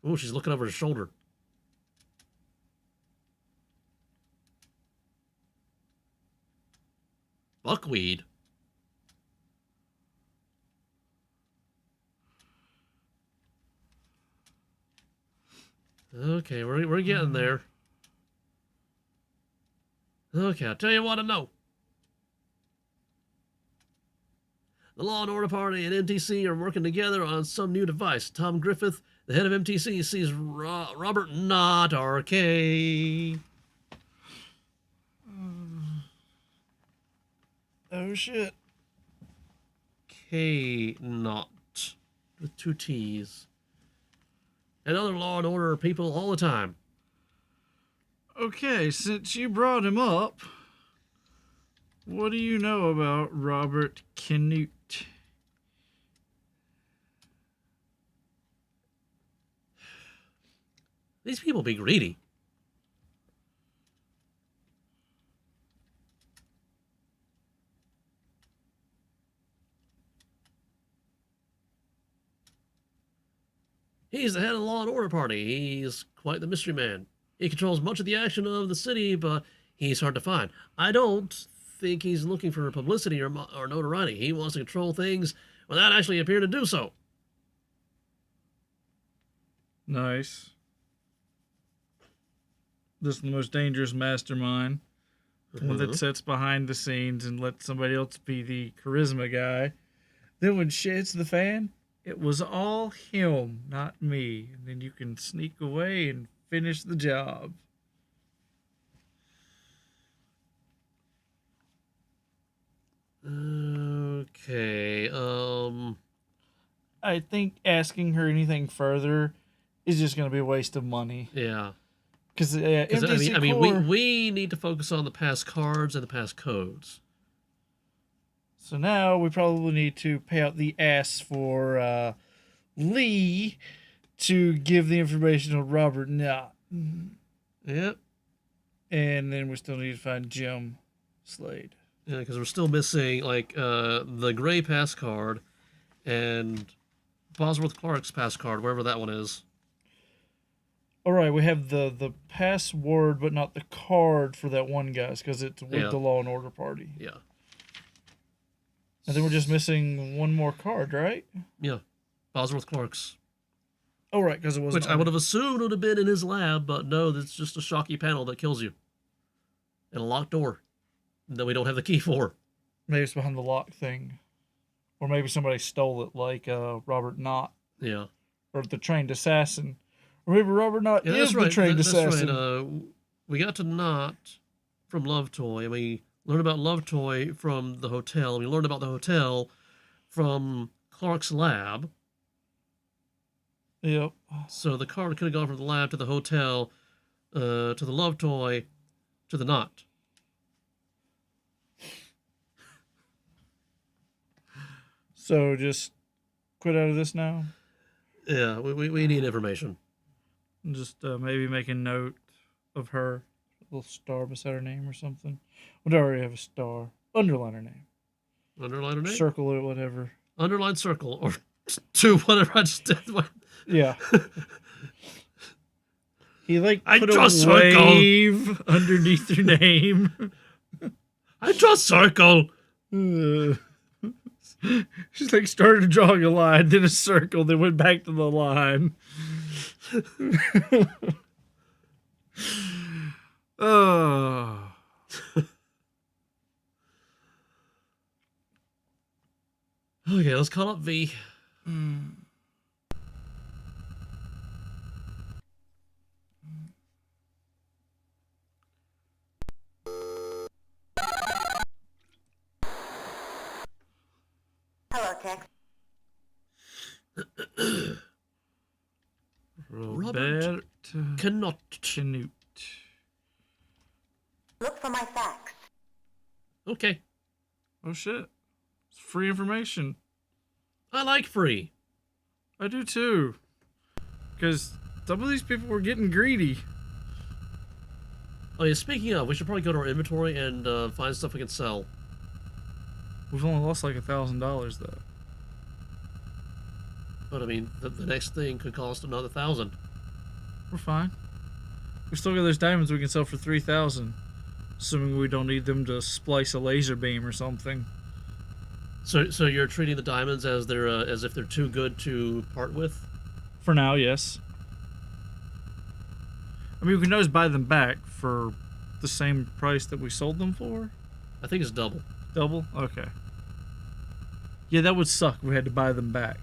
Oh, she's looking over her shoulder. Buckwheat. Okay, we're getting there. Okay, I'll tell you what I know. The Law and Order Party and MTC are working together on some new device. Tom Griffith, the head of MTC, sees Robert Knott, RK. Oh shit. K Knott with 2 T's. And other Law and Order people all the time. Okay, since you brought him up, what do you know about Robert Knott? These people be greedy. He's the head of the Law and Order Party. He's quite the mystery man. He controls much of the action of the city, but he's hard to find. I don't think he's looking for publicity or notoriety. He wants to control things without actually appearing to do so. Nice. This is the most dangerous mastermind. One that sits behind the scenes and lets somebody else be the charisma guy. Then when shit hits the fan, it was all him, not me. And then you can sneak away and finish the job. Okay, I think asking her anything further is just going to be a waste of money. yeah. Because I mean, we need to focus on the pass cards and the pass codes. So now we probably need to pay out the ass for Lee to give the information to Robert Knott. Yep. And then we still need to find Jim Slade. Yeah, because we're still missing, like, the gray pass card and Bosworth Clark's pass card, wherever that one is. All right, we have the password, but not the card for that one guy's, because it's with the Law and Order Party. Yeah. And then we're just missing one more card, right? Yeah. Bosworth Clark's. Oh, right, because it wasn't. Which I would have assumed would have been in his lab, but no, that's just a shocky panel that kills you. And a locked door that we don't have the key for. Maybe it's behind the lock thing. Or maybe somebody stole it, like Robert Knott. Yeah. Or the trained assassin. Or maybe Robert Knott Yeah, is the trained assassin. That's right. We got to Knott from Love Toy, and we learned about Love Toy from the hotel. And we learned about the hotel from Clark's lab. Yep. So the card could have gone from the lab to the hotel, to the love toy, to the knot. So just quit out of this now. Yeah, we need information. And just maybe make a note of her, a little star beside her name or something. Would already have a star. Underline her name. Underline her name? Circle it, whatever. Underline circle, or two, whatever I just did. Yeah. He like I put draw a circle. wave underneath her name. I draw circle. She's like started drawing a line, then a circle, then went back to the line. Oh. Okay, let's call up V. Hello, Tex. Robert Cannot. Canute. Look for my facts. Okay, Oh shit. It's free information. I like free. I do too. Because some of these people were getting greedy. Oh yeah, speaking of, we should probably go to our inventory and find stuff we can sell. We've only lost like $1,000 though. But I mean, the next thing could cost another 1,000. We're fine. We still got those diamonds we can sell for 3,000. Assuming we don't need them to splice a laser beam or something. So you're treating the diamonds as they're as if they're too good to part with? For now, yes. I mean, we can always buy them back for the same price that we sold them for. I think it's double. Double? Okay. Yeah, that would suck if we had to buy them back.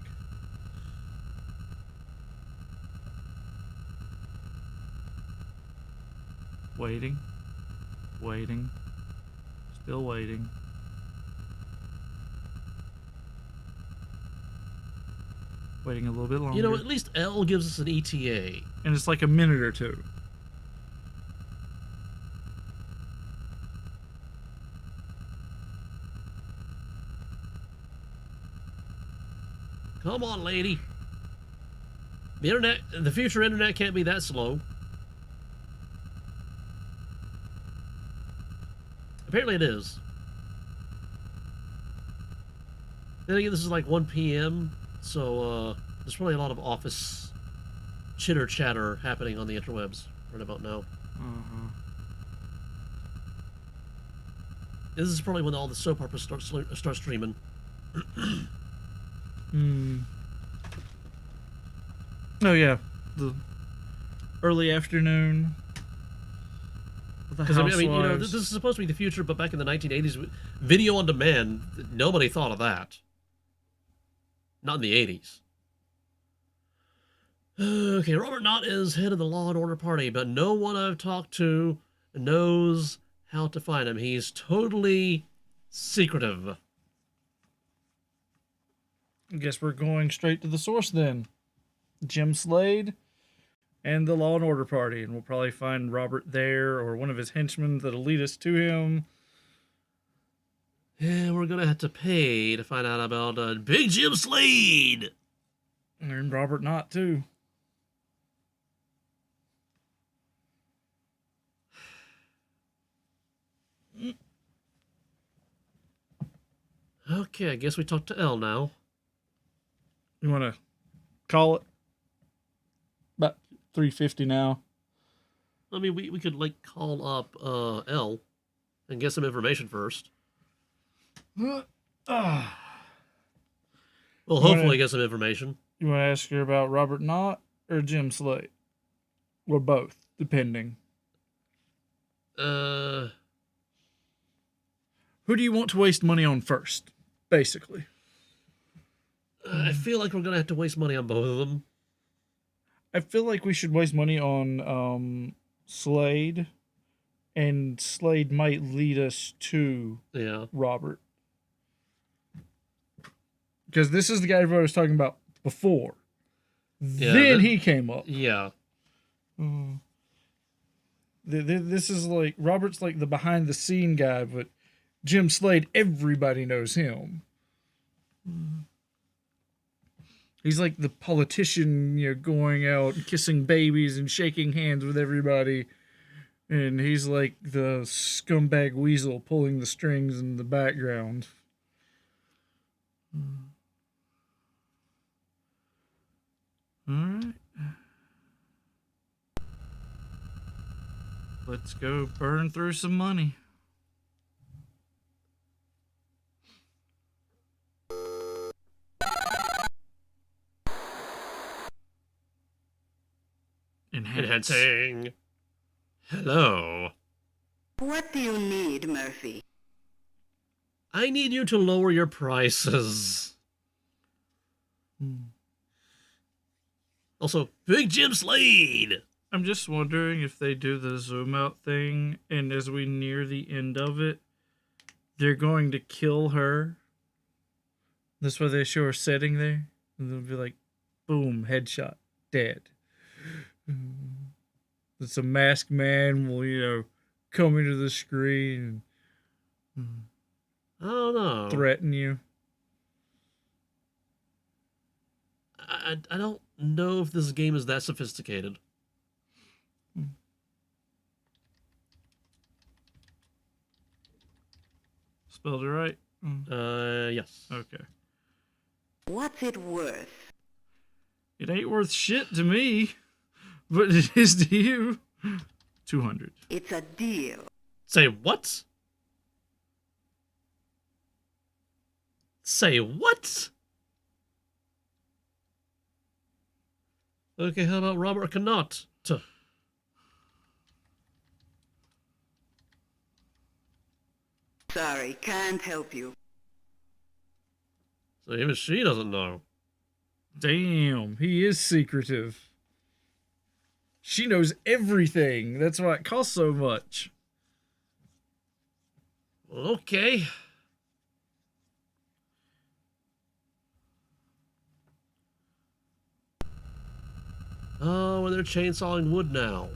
Waiting. Waiting. Still waiting. Waiting a little bit longer. You know, at least L gives us an ETA. And it's like a minute or two. Come on, lady. The future internet can't be that slow. Apparently it is. Then again, this is like 1 p.m., so there's probably a lot of office chitter-chatter happening on the interwebs right about now. This is probably when all the soap operas start streaming. Oh yeah, the early afternoon. Because I mean, you know, this is supposed to be the future, but back in the 1980s, video on demand, nobody thought of that. Not in the 80s. Okay, Robert Knott is head of the Law and Order Party, but no one I've talked to knows how to find him. He's totally secretive. I guess we're going straight to the source then. Jim Slade and the Law and Order Party, and we'll probably find Robert there or one of his henchmen that'll lead us to him. Yeah, we're gonna have to pay to find out about Big Jim Slade. And Robert Knott too. Okay, I guess we talk to L now. You want to call it? About 3:50 now. I mean, we could like call up L and get some information first. Well, hopefully get some information. You want to ask her about Robert Knott or Jim Slade? Or both, depending. Who do you want to waste money on first, basically? I feel like we're gonna have to waste money on both of them. I feel like we should waste money on Slade, and Slade might lead us to Robert. Because this is the guy I was talking about before. Then he came up. Yeah. This is like Robert's like the behind the scene guy, but Jim Slade, everybody knows him. He's like the politician, going out and kissing babies and shaking hands with everybody. And he's like the scumbag weasel pulling the strings in the background. All right. Let's go burn through some money. Enhancing. Hello. What do you need, Murphy? I need you to lower your prices. Also, Big Jim Slade. I'm just wondering if they do the zoom out thing, and as we near the end of it, they're going to kill her. That's why they show her sitting there, and they'll be like, boom, headshot, dead. It's a masked man will, come into the screen and I don't know. threaten you. I don't know if this game is that sophisticated. Spelled it right? Yes. Okay. What's it worth? It ain't worth shit to me, but it is to you. 200. It's a deal. Say what? Say what? Okay, how about Robert Cannot? Sorry, can't help you. So even she doesn't know. Damn, he is secretive. She knows everything. That's why it costs so much. Okay. Oh, and they're chainsawing wood now.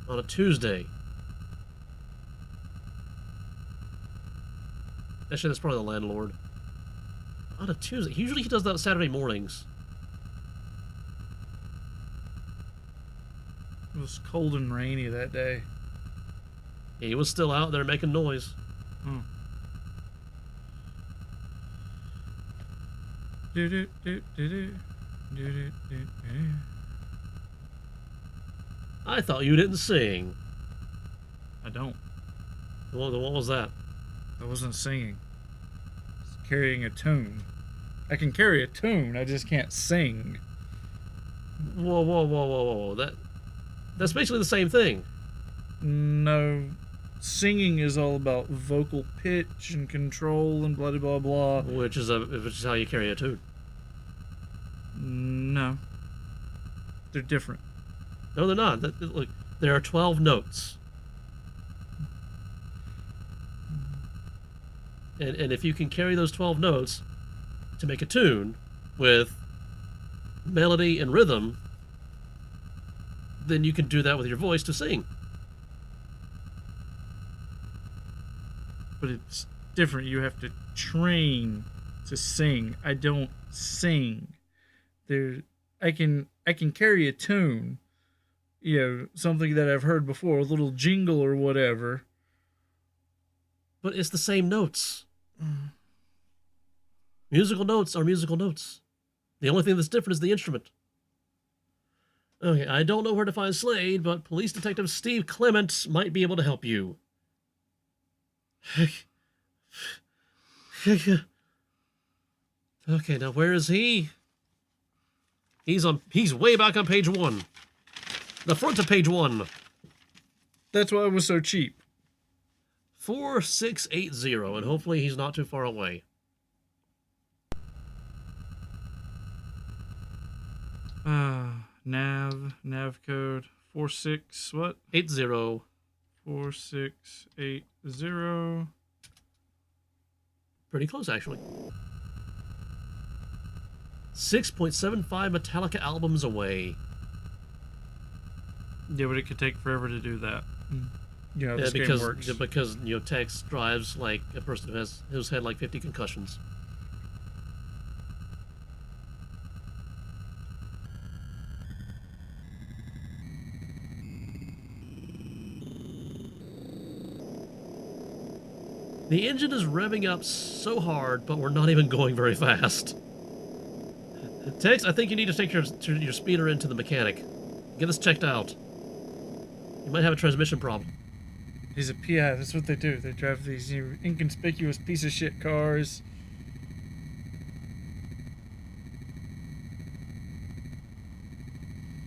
On a Tuesday. Actually, that's probably the landlord. On a Tuesday. Usually he does that Saturday mornings. It was cold and rainy that day. He was still out there making noise. I thought you didn't sing. I don't. What was that? I wasn't singing. I was carrying a tune. I can carry a tune, I just can't sing. Whoa. That's basically the same thing. No. Singing is all about vocal pitch and control and blah blah blah. Which is how you carry a tune. No. They're different. No, they're not. Look, there are 12 notes. And if you can carry those 12 notes to make a tune with melody and rhythm, then you can do that with your voice to sing. But it's different. You have to train to sing. I don't sing. I can carry a tune, something that I've heard before, a little jingle or whatever. But it's the same notes. Musical notes are musical notes. The only thing that's different is the instrument. Okay, I don't know where to find Slade, but Police Detective Steve Clement might be able to help you. Okay, now where is he? He's way back on page 1. The front of page 1. That's why it was so cheap. 4680, and hopefully he's not too far away. Nav code 46 what? 80. 4680. Pretty close, actually. 6.75 Metallica albums away. Yeah, but it could take forever to do that. You know, Yeah, this because game works. because you know Tex drives like a person who's had like 50 concussions. The engine is revving up so hard, but we're not even going very fast. Tex, I think you need to take your speeder into the mechanic. Get this checked out. You might have a transmission problem. He's a PI. That's what they do. They drive these inconspicuous piece of shit cars.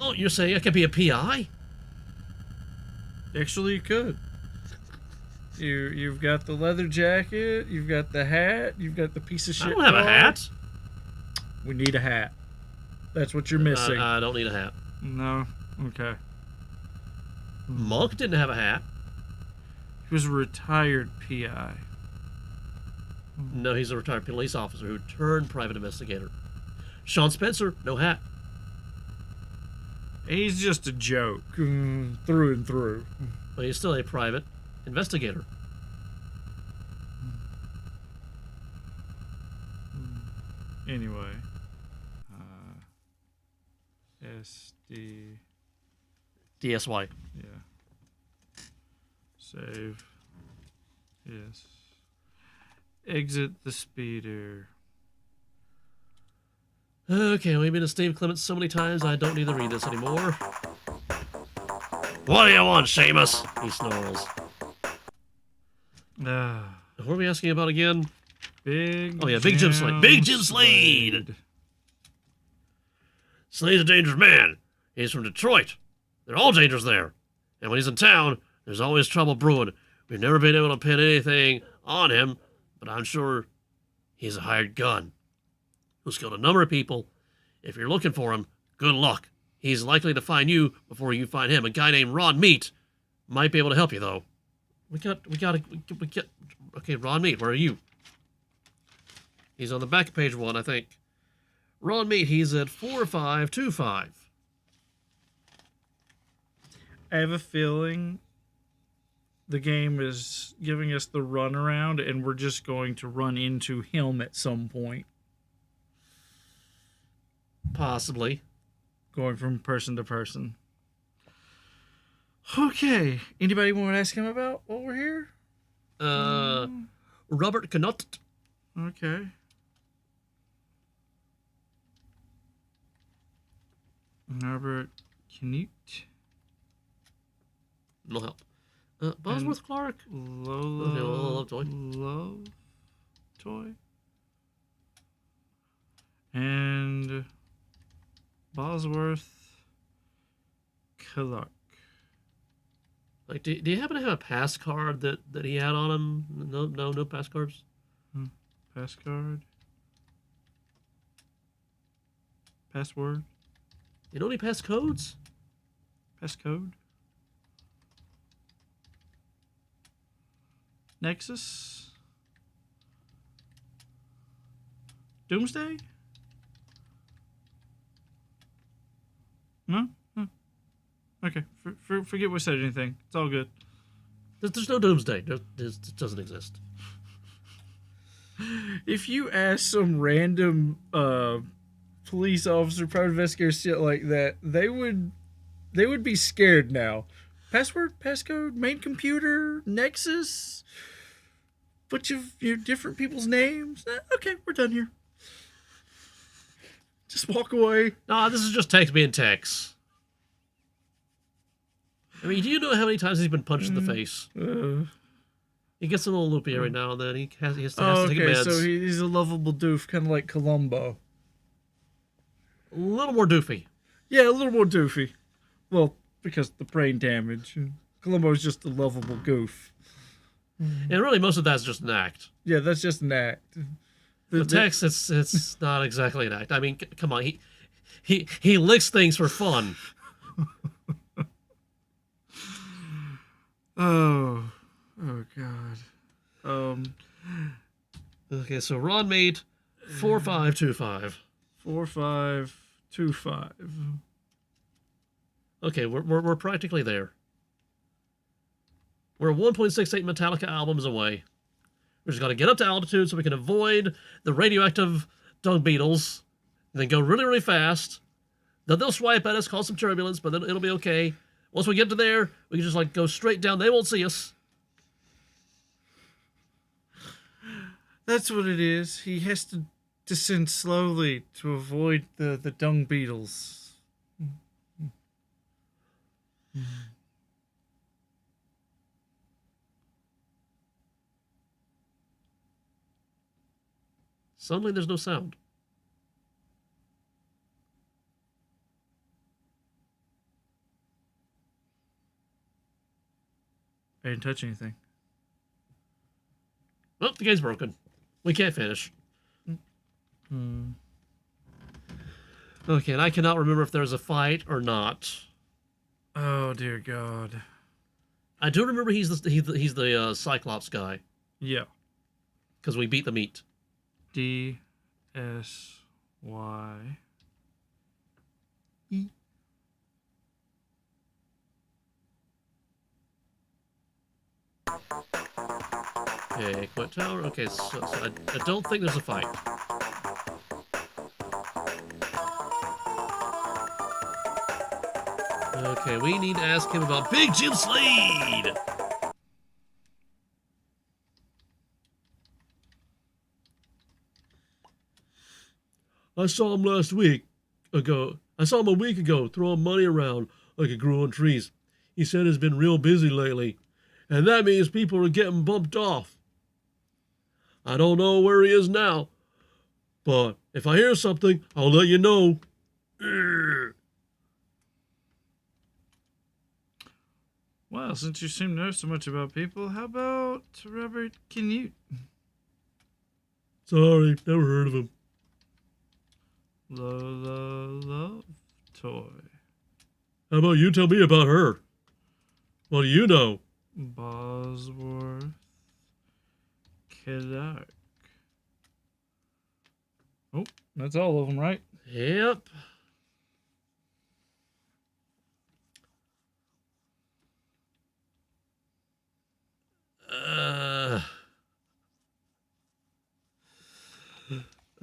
Oh, you're saying I could be a PI? Actually, you could. You've got the leather jacket. You've got the hat. You've got the piece of shit. I don't have a hat. We need a hat. That's what you're missing. I don't need a hat. No. Okay. Monk didn't have a hat. He was a retired PI. No, he's a retired police officer who turned private investigator. Sean Spencer, no hat. He's just a joke, through and through. But he's still a private investigator. Anyway. SD. DSY. Yeah. Save. Yes. Exit the speeder. Okay, we've been to Steve Clements so many times I don't need to read this anymore. What do you want, Seamus? He snarls. What are we asking about again? Big Jim Slade. Big Jim Slade! Slade's a dangerous man. He's from Detroit. They're all dangerous there. And when he's in town, there's always trouble brewing. We've never been able to pin anything on him, but I'm sure he's a hired gun who's killed a number of people. If you're looking for him, good luck. He's likely to find you before you find him. A guy named Ron Meat might be able to help you, though. We got. Okay, Ron Meat, where are you? He's on the back of page 1, I think. Ron Meat, he's at 4525. I have a feeling the game is giving us the runaround, and we're just going to run into him at some point. Possibly. Going from person to person. Okay. Anybody want to ask him about while we're here? Robert Knott. Okay. Robert Knut. No help. Bosworth Clark. Love Toy. Love Toy. And Bosworth Clark. Like, do you happen to have a pass card that he had on him? No pass cards. Passcard. Password. You know any pass codes? Passcode. Nexus. Doomsday. No? Okay. Forget we said anything. It's all good. There's no Doomsday. It doesn't exist. If you ask some random police officer, private investigator, shit like that, they would be scared now. Password, passcode, main computer, Nexus, bunch of different people's names. Okay, we're done here. Just walk away. Nah, this is just Tex being Tex. I mean, do you know how many times he's been punched in the face? He gets a little loopy every now and then. He has to take meds. So he's a lovable doof, kind of like Columbo. A little more doofy. Yeah, a little more doofy. Well, because the brain damage. Columbo's just a lovable goof. And really, most of that's just an act. Yeah, that's just an act. But Tex, it's not exactly an act. I mean, come on, he licks things for fun. Oh God. Okay, so Ron made 4525. 4525. Okay, we're practically there. We're 1.68 Metallica albums away. We just got to get up to altitude so we can avoid the radioactive dung beetles, and then go really, really fast. Then they'll swipe at us, cause some turbulence, but then it'll be okay. Once we get to there, we can just like go straight down. They won't see us. That's what it is. He has to descend slowly to avoid the dung beetles. Suddenly there's no sound. I didn't touch anything. Oh, the game's broken. We can't finish. Okay, and I cannot remember if there's a fight or not. Oh dear God. I do remember he's the Cyclops guy Yeah. because we beat the meat. D S Y E. Okay, quit tower. Okay, so I don't think there's a fight. Okay, we need to ask him about Big Jim Slade! I saw him a week ago, throwing money around like it grew on trees. He said he's been real busy lately, and that means people are getting bumped off. I don't know where he is now, but if I hear something, I'll let you know. Well, since you seem to know so much about people, how about Robert Canute? Sorry, never heard of him. Love toy. How about you tell me about her? What do you know? Bosworth Clark. Oh, that's all of them, right? Yep.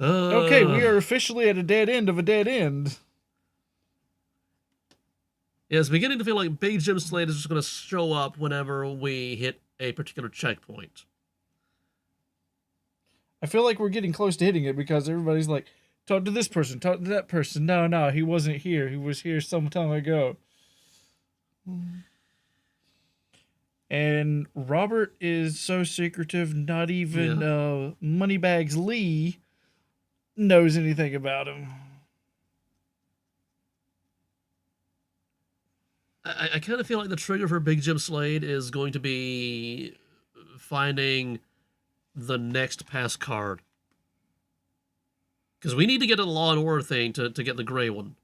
Okay, we are officially at a dead end of a dead end. Yeah, it's beginning to feel like Big Jim Slade is just going to show up whenever we hit a particular checkpoint. I feel like we're getting close to hitting it because everybody's like, talk to this person, talk to that person. No, he wasn't here. He was here some time ago. And Robert is so secretive, not even Moneybags Lee knows anything about him. I kind of feel like the trigger for Big Jim Slade is going to be finding the next pass card. Because we need to get a Law and Order thing to get the gray one. And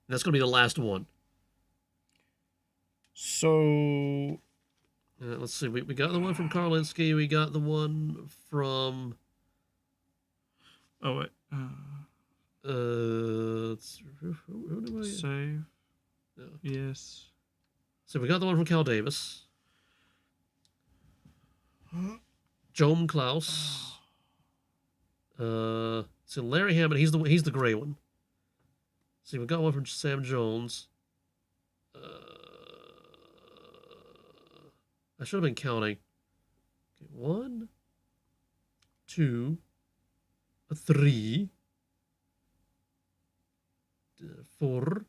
that's going to be the last one. So... let's see. We got the one from Karlinski. We got the one from... Oh, wait. who do I... Save. No. Yes. So we got the one from Cal Davis. Joan Klaus. So Larry Hammond, he's the gray one. See, we got one from Sam Jones. I should have been counting. Okay, 1, 2, 3, 4.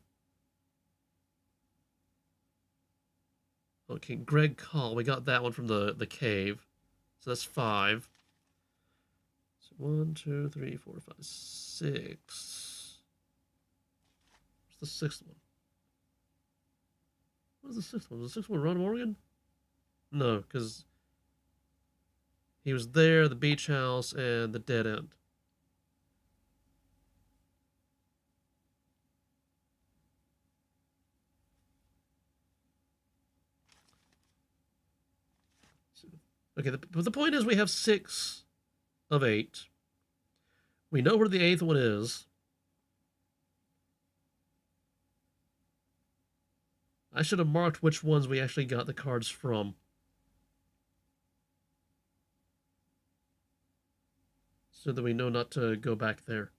Okay, Greg Call. We got that one from the cave. So that's 5. So 1, 2, 3, 4, 5, 6. What's the 6th one? What is the 6th one? Was the 6th one Ron Morgan? No, because he was there, the beach house, and the dead end. Okay, but the point is we have 6 of 8. We know where the 8th one is. I should have marked which ones we actually got the cards from. So that we know not to go back there.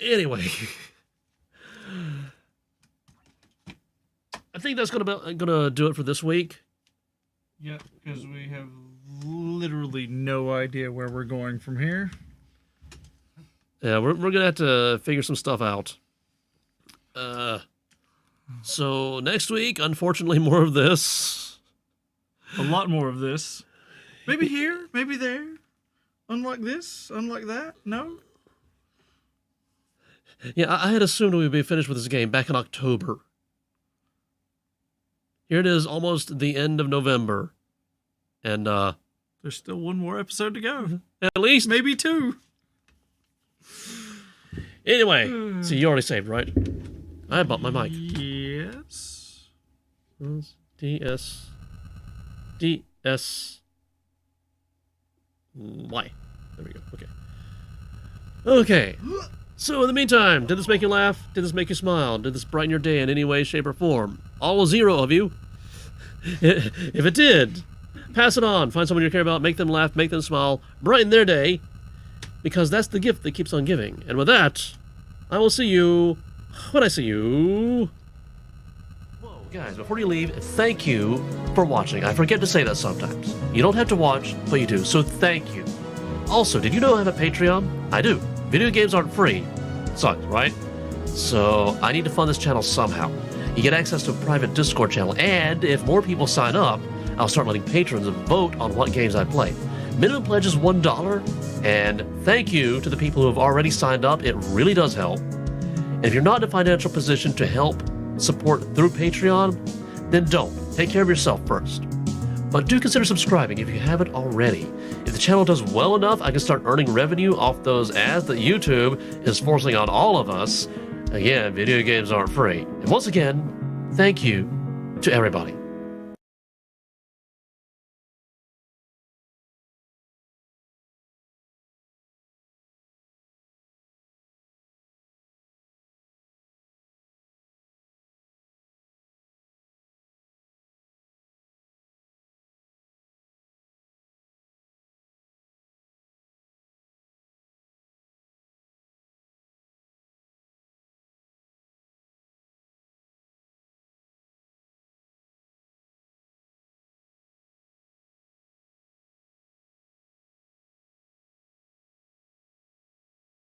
Anyway. I think that's gonna do it for this week. Yep, because we have literally no idea where we're going from here. Yeah, we're gonna have to figure some stuff out. So next week, unfortunately, more of this. A lot more of this. Maybe here, maybe there. Unlike this, unlike that. No? Yeah, I had assumed we'd be finished with this game back in October. Here it is, almost the end of November. And, there's still one more episode to go. At least. Maybe 2. Anyway, so you already saved, right? I bought my mic. Yes. DS. Y. There we go. Okay. Okay. So in the meantime, did this make you laugh? Did this make you smile? Did this brighten your day in any way, shape, or form? All 0 of you. If it did, pass it on. Find someone you care about, make them laugh, make them smile, brighten their day, because that's the gift that keeps on giving. And with that, I will see you when I see you. Whoa, guys, before you leave, thank you for watching. I forget to say that sometimes. You don't have to watch, but you do, so thank you. Also, did you know I have a Patreon? I do. Video games aren't free. Sucks, right? So I need to fund this channel somehow. You get access to a private Discord channel, and if more people sign up, I'll start letting patrons vote on what games I play. Minimum pledge is $1, and thank you to the people who have already signed up. It really does help. And if you're not in a financial position to help support through Patreon, then don't. Take care of yourself first. But do consider subscribing if you haven't already. If the channel does well enough, I can start earning revenue off those ads that YouTube is forcing on all of us. Again, video games aren't free. And once again, thank you to everybody.